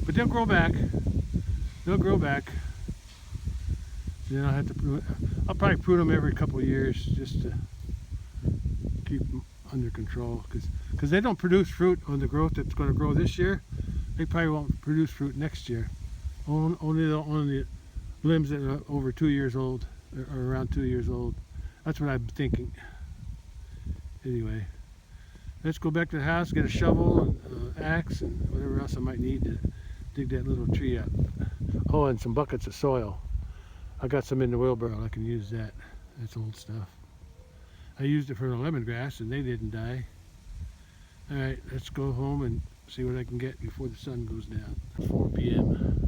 Speaker 2: But they'll grow back. They'll grow back. Then I'll probably prune them every couple of years just to keep them under control. Because they don't produce fruit on the growth that's going to grow this year. They probably won't produce fruit next year. Only the limbs that are over 2 years old, or around 2 years old. That's what I'm thinking. Anyway, let's go back to the house, get a shovel and axe and whatever else I might need to dig that little tree up. Oh, and some buckets of soil. I got some in the wheelbarrow. I can use that. That's old stuff. I used it for the lemongrass and they didn't die. All right, let's go home and see what I can get before the sun goes down. 4 p.m.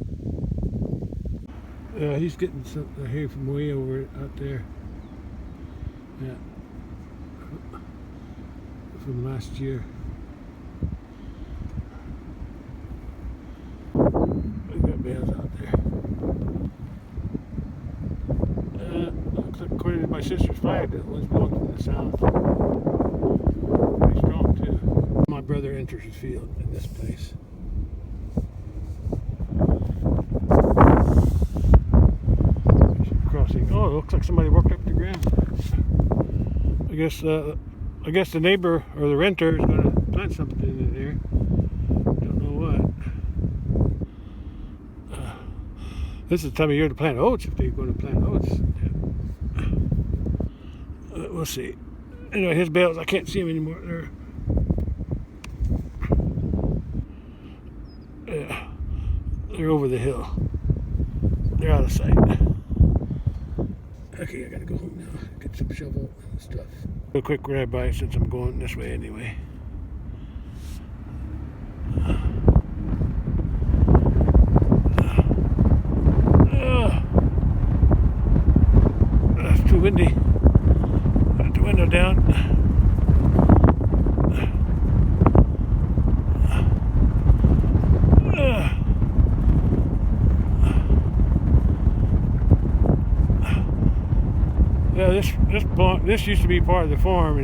Speaker 2: He's getting some hay from way over out there. Yeah. From last year. We got bales out there. Looks like, according to my sister's flag, that one's blowing from the south. Pretty strong too. My brother enters his field in this place. Crossing. Oh, it looks like somebody worked up the ground. I guess the neighbor or the renter is going to plant something in there. Don't know what. This is the time of year to plant oats if they're going to plant oats. We'll see. Anyway, his bales, I can't see them anymore. They're over the hill. They're out of sight. Okay, I gotta go home now. Get some shovel and stuff. A quick grab by since I'm going this way anyway. It's too windy. Got the window down. Yeah, this used to be part of the farm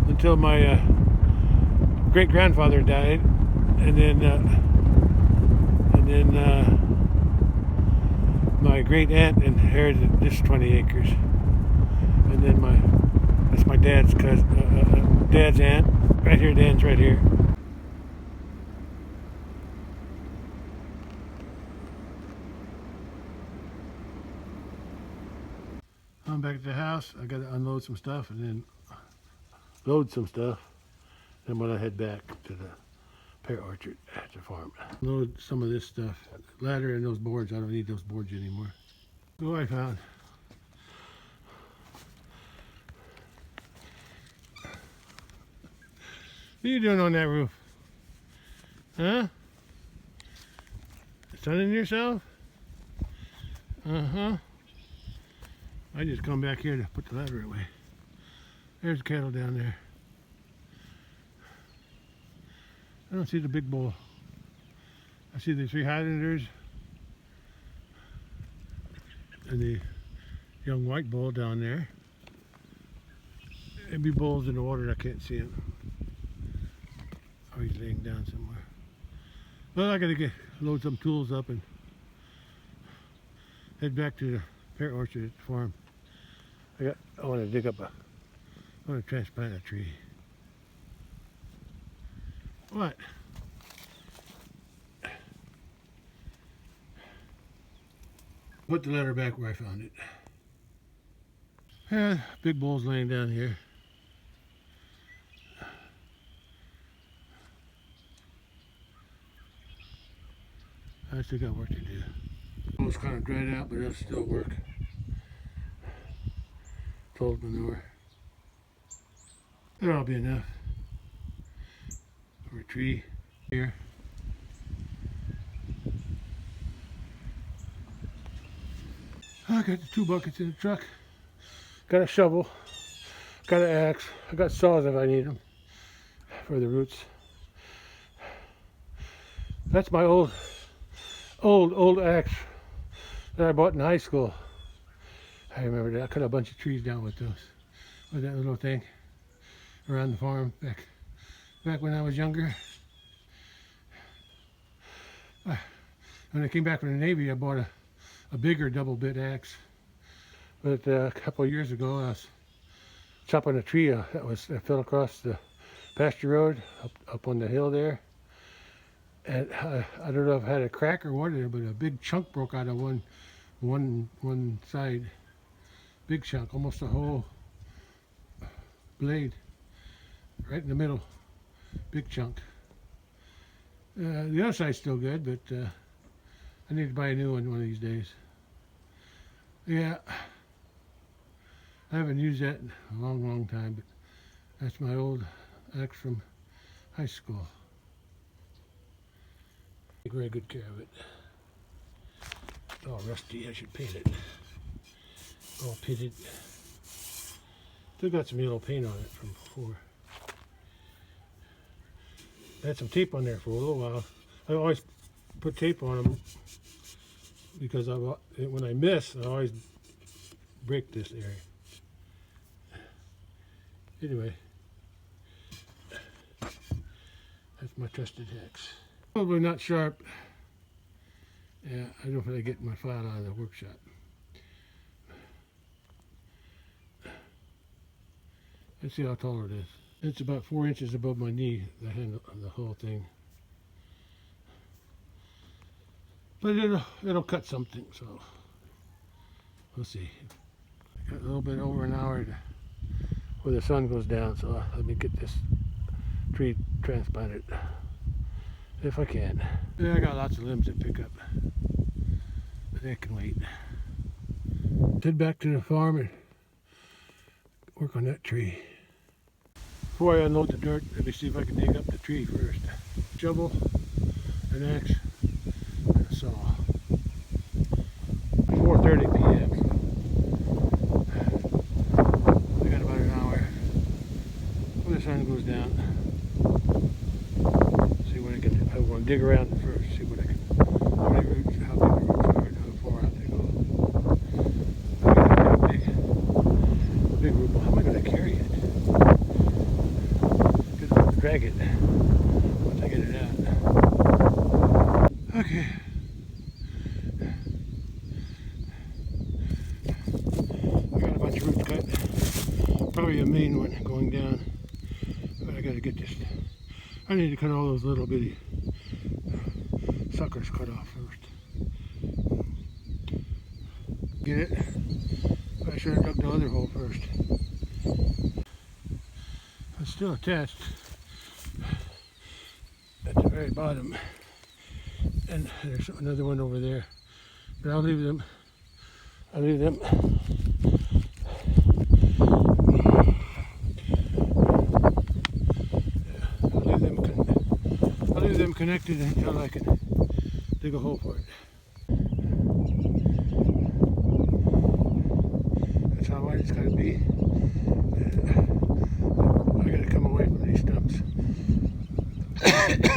Speaker 2: until my great grandfather died, and then my great aunt inherited this 20 acres, and then that's my dad's cousin, dad's aunt, right here. Dan's right here. I'm back at the house. I got to unload some stuff and then load some stuff. Then when I head back to the pear orchard at the farm, load some of this stuff. Ladder and those boards. I don't need those boards anymore. Oh, I found. What are you doing on that roof? Huh? Sunning yourself? Uh-huh. I just come back here to put the ladder away. There's the kettle down there. I don't see the big bowl. I see the 3 Highlanders and the young white bull down there. Maybe bulls in the water, I can't see him. Oh, he's laying down somewhere. Well, I gotta load some tools up and head back to the pear orchard at the farm. I want to dig up I want to transplant a tree. What? Put the ladder back where I found it. Yeah, big bull's laying down here. I still got work to do. Almost kind of dried out, but it'll still work. It's old manure. That'll be enough for a tree here. I got the 2 buckets in the truck. Got a shovel. Got an axe. I got saws if I need them for the roots. That's my old axe that I bought in high school. I remember that. I cut a bunch of trees down with that little thing around the farm back when I was younger. When I came back from the Navy, I bought a bigger double bit axe. But a couple of years ago, I was chopping a tree that fell across the pasture road up on the hill there. And I don't know if it had a crack or what, but a big chunk broke out of one side. Big chunk, almost a whole blade, right in the middle. Big chunk. The other side's still good, but I need to buy a new one of these days. Yeah, I haven't used that in a long time, but that's my old axe from high school. Take very good care of it. It's all rusty. I should paint it. All pitted. Still got some yellow paint on it from before. I had some tape on there for a little while. I always put tape on them because when I miss, I always break this area. Anyway, that's my trusted axe. Probably not sharp. Yeah, I don't know if I get my file out of the workshop. Let's see how tall it is. It's about 4 inches above my knee, the handle, the whole thing. But it'll cut something, so we'll see. Got a little bit over an hour before the sun goes down, so let me get this tree transplanted if I can. Yeah, I got lots of limbs to pick up, but they can wait. Head back to the farm and work on that tree. Before I unload the dirt, let me see if I can dig up the tree first. Shovel, an axe, and a saw. 4:30 p.m. We got about an hour when the sun goes down. See what I can do. I want to dig around first, see what I can. How many roots, how big the roots are, how far out they go. I got a big root ball. How am I going to carry it? Drag it once I get it out. Okay. I got a bunch of roots cut. Probably a main one going down. But I gotta get this. I need to cut all those little bitty suckers cut off first. Get it? But I should have dug the other hole first. It's still attached at the very bottom, and there's another one over there, but I'll leave them I'll leave them connected until I can dig a hole for it. That's how wide it's got to be. I got to come away from these stumps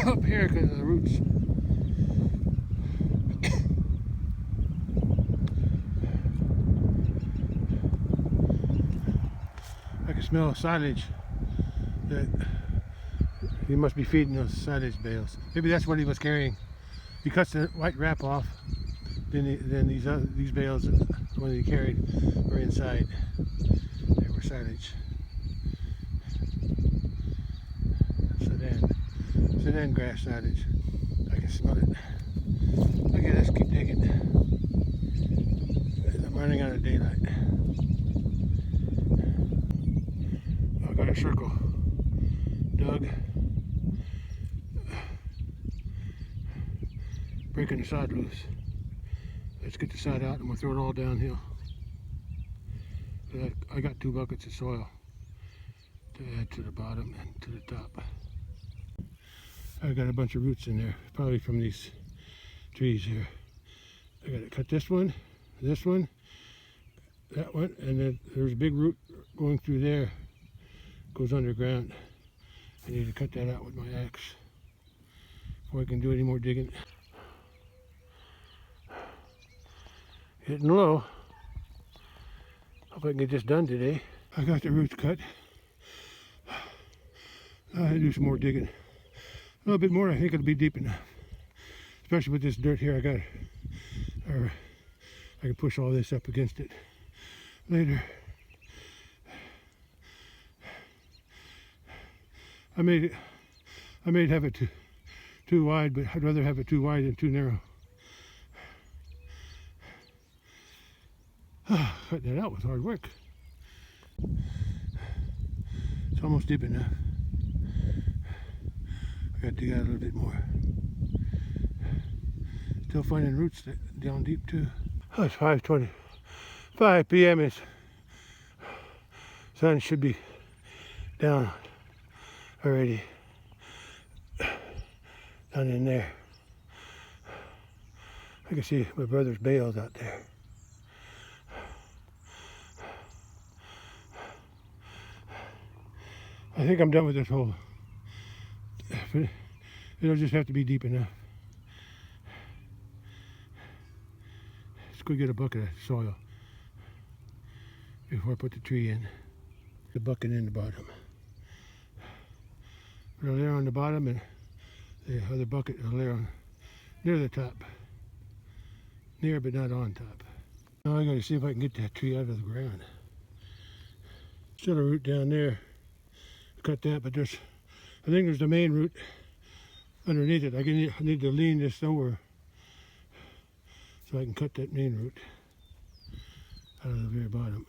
Speaker 2: up here because of the roots. I can smell silage. That he must be feeding those silage bales. Maybe that's what he was carrying. He cuts the white wrap off. Then these bales, the one he carried, were inside. They were silage. Sedan grass silage. I can smell it. Okay, let's keep digging. I'm running out of daylight. I got a circle dug. breaking the sod loose. Let's get the sod out and we'll throw it all downhill. I got 2 buckets of soil to add to the bottom and to the top. I got a bunch of roots in there, probably from these trees here. I got to cut this one, that one, and then there's a big root going through there, goes underground. I need to cut that out with my axe before I can do any more digging. Hitting low. Hope I can get this done today. I got the roots cut. I'll do some more digging. A little bit more, I think it'll be deep enough. Especially with this dirt here I got. Or I can push all this up against it later. I may have it too wide, but I'd rather have it too wide than too narrow. Cutting that out was hard work. It's almost deep enough. I got to dig out a little bit more. Still finding roots down deep too. Oh, it's 5:25 p.m. It's sun should be down already. Down in there. I can see my brother's bales out there. I think I'm done with this hole. It'll just have to be deep enough. Let's go get a bucket of soil before I put the tree in. The bucket in the bottom. Put a layer on the bottom and the other bucket a layer on near the top. Near but not on top. Now I gotta see if I can get that tree out of the ground. Still a root down there. Cut that, but I think there's the main root underneath it. I need to lean this over so I can cut that main root out of the very bottom.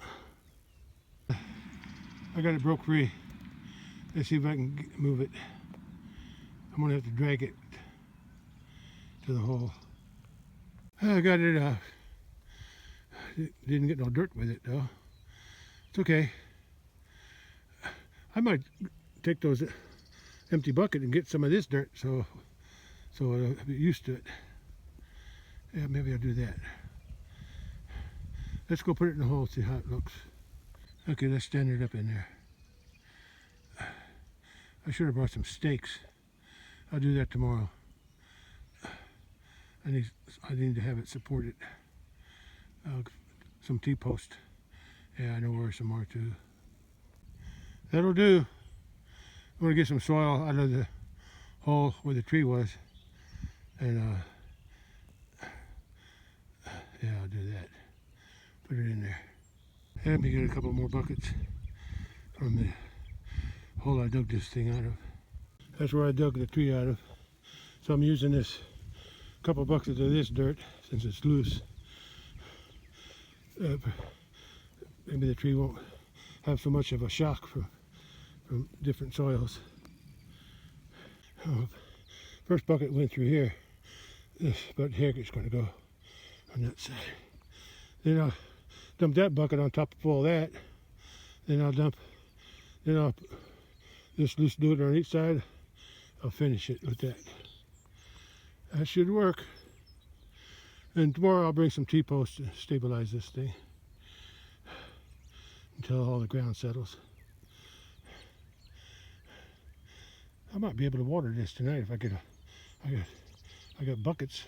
Speaker 2: I got it broke free. Let's see if I can move it. I'm gonna have to drag it to the hole. I got it out. Didn't get no dirt with it though. It's okay. I might take those empty bucket and get some of this dirt so I'll be used to it. Yeah, maybe I'll do that. Let's go put it in the hole, see how it looks. Okay, let's stand it up in there. I should have brought some stakes. I'll do that tomorrow. I need to have it supported. Some T-post. Yeah, I know where some are too. That'll do. I'm going to get some soil out of the hole where the tree was. And yeah, I'll do that. Put it in there. Let me get a couple more buckets from the hole I dug this thing out of. That's where I dug the tree out of. So I'm using this couple buckets of this dirt since it's loose. Maybe the tree won't have so much of a shock from different soils. Oh, first bucket went through here. This bucket here is going to go on that side. Then I'll dump that bucket on top of all that. Then I'll just loose do it on each side. I'll finish it with that. That should work. And tomorrow I'll bring some T-posts to stabilize this thing until all the ground settles. I might be able to water this tonight if I got buckets.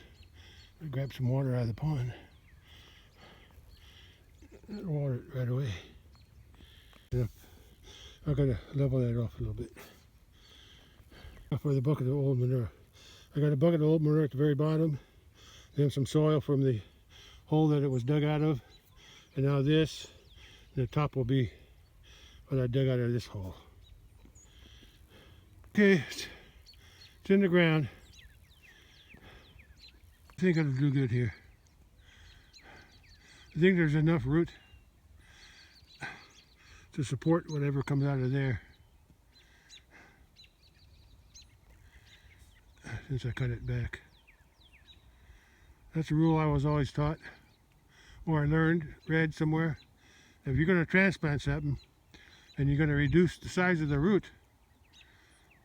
Speaker 2: I'll grab some water out of the pond. I'll water it right away. I gotta level that off a little bit. For the bucket of old manure. I got a bucket of old manure at the very bottom, then some soil from the hole that it was dug out of, and now this, and the top will be what I dug out of this hole. Okay, it's in the ground. I think it'll do good here. I think there's enough root to support whatever comes out of there. Since I cut it back. That's a rule I was always taught, or I read somewhere. If you're going to transplant something and you're going to reduce the size of the root,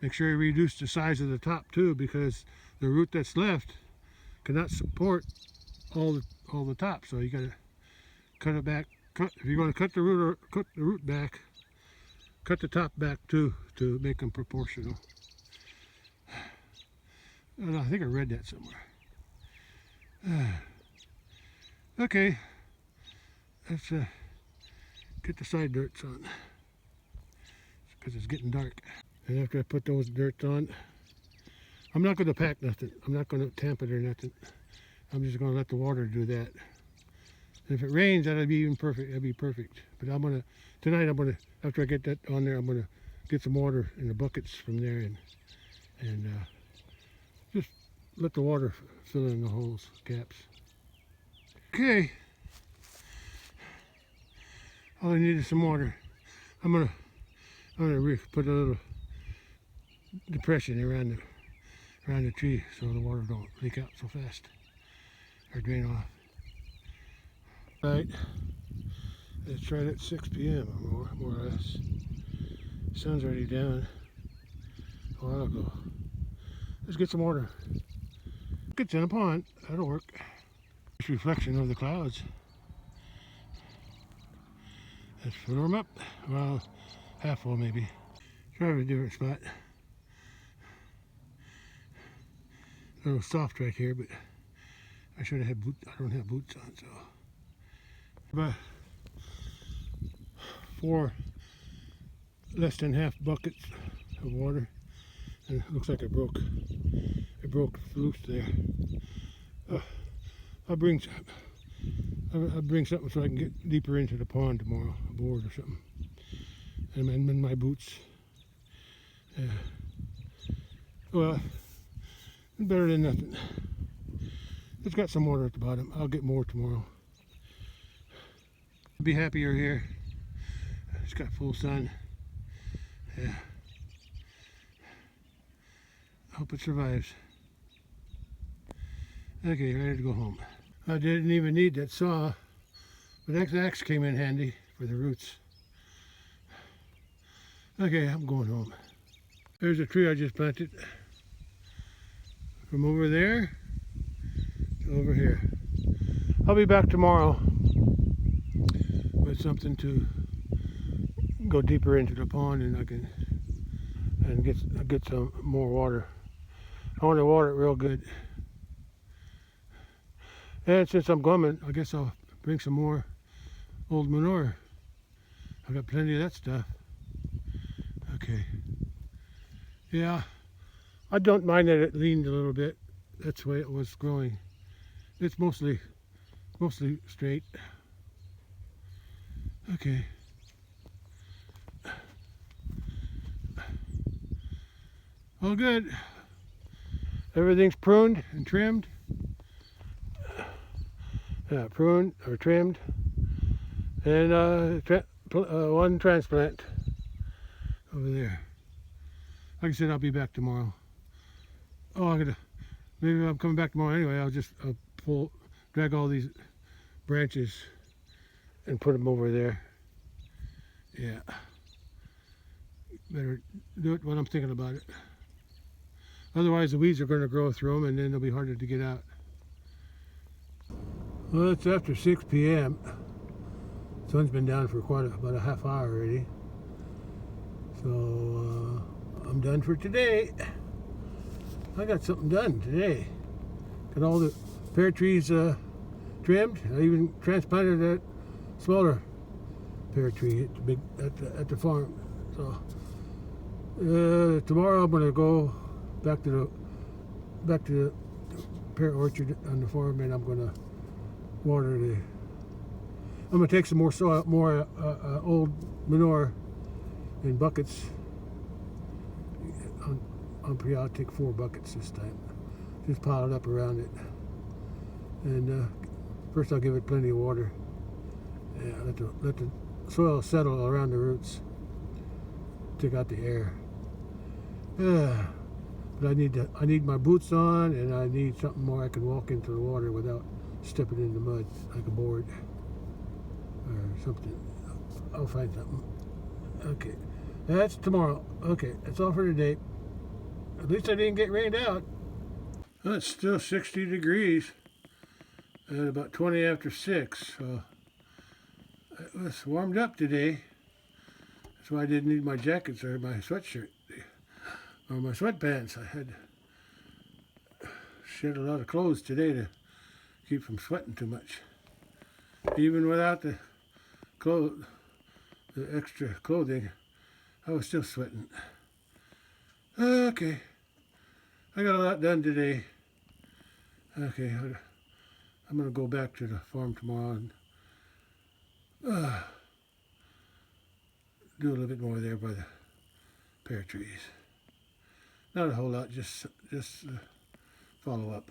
Speaker 2: make sure you reduce the size of the top too, because the root that's left cannot support all the top. So you got to cut it back. If you're going to cut the root back, cut the top back too to make them proportional. And I think I read that somewhere. Okay, let's get the side dirts on, because it's getting dark. And after I put those dirts on, I'm not going to pack nothing. I'm not going to tamp it or nothing. I'm just going to let the water do that. And if it rains, that'll be even perfect. That'll be perfect. But tonight I'm gonna, after I get that on there, I'm gonna get some water in the buckets from there and just let the water fill in the holes, gaps. Okay. All I need is some water. I'm gonna put a little depression around the tree so the water don't leak out so fast or drain off. Right, it's right at 6 p.m. more or less. Sun's already down a while ago. Let's get some water. It's in a pond, that'll work. This reflection of the clouds. Let's fill them up. Well, half full maybe. Try a different spot. A little soft right here, but I should have had boots. I don't have boots on, so. About 4 less than half buckets of water, and it looks like it broke loose there. I'll bring something so I can get deeper into the pond tomorrow, a board or something, and my boots. Yeah. Well, better than nothing. It's got some water at the bottom. I'll get more tomorrow. Be happier here. It's got full sun. Yeah. Hope it survives. Okay, ready to go home. I didn't even need that saw, but that axe came in handy for the roots. Okay, I'm going home. There's a tree I just planted. From over there to over here. I'll be back tomorrow with something to go deeper into the pond, and I can get some more water. I want to water it real good. And since I'm coming, I guess I'll bring some more old manure. I've got plenty of that stuff. Okay. Yeah, I don't mind that it leaned a little bit. That's the way it was growing. It's mostly straight. Okay. All good. Everything's pruned and trimmed. Pruned or trimmed. And one transplant over there. Like I said, I'll be back tomorrow. Oh, maybe I'm coming back tomorrow anyway. I'll drag all these branches and put them over there. Yeah. Better do it when I'm thinking about it. Otherwise the weeds are going to grow through them, and then they'll be harder to get out. Well, it's after 6 p.m. Sun's been down for about a half hour already. So I'm done for today. I got something done today. Got all the pear trees trimmed. I even transplanted that smaller pear tree at the farm. So tomorrow I'm gonna go back to the pear orchard on the farm, and I'm gonna water the. I'm gonna take some more soil, more old manure in buckets. I'll take 4 buckets this time. Just pile it up around it, and first I'll give it plenty of water. Yeah, let the soil settle around the roots. Take out the air. But I need my boots on, and I need something more I can walk into the water without stepping in the mud, like a board or something. I'll find something. Okay, that's tomorrow. Okay, that's all for today. At least I didn't get rained out. Well, it's still 60 degrees at about 20 after 6, so it was warmed up today. That's why I didn't need my jackets or my sweatshirt or my sweatpants. I had to shed a lot of clothes today to keep from sweating too much. Even without the extra clothing, I was still sweating. Okay, I got a lot done today. Okay, I'm gonna go back to the farm tomorrow and do a little bit more there by the pear trees. Not a whole lot, just follow up.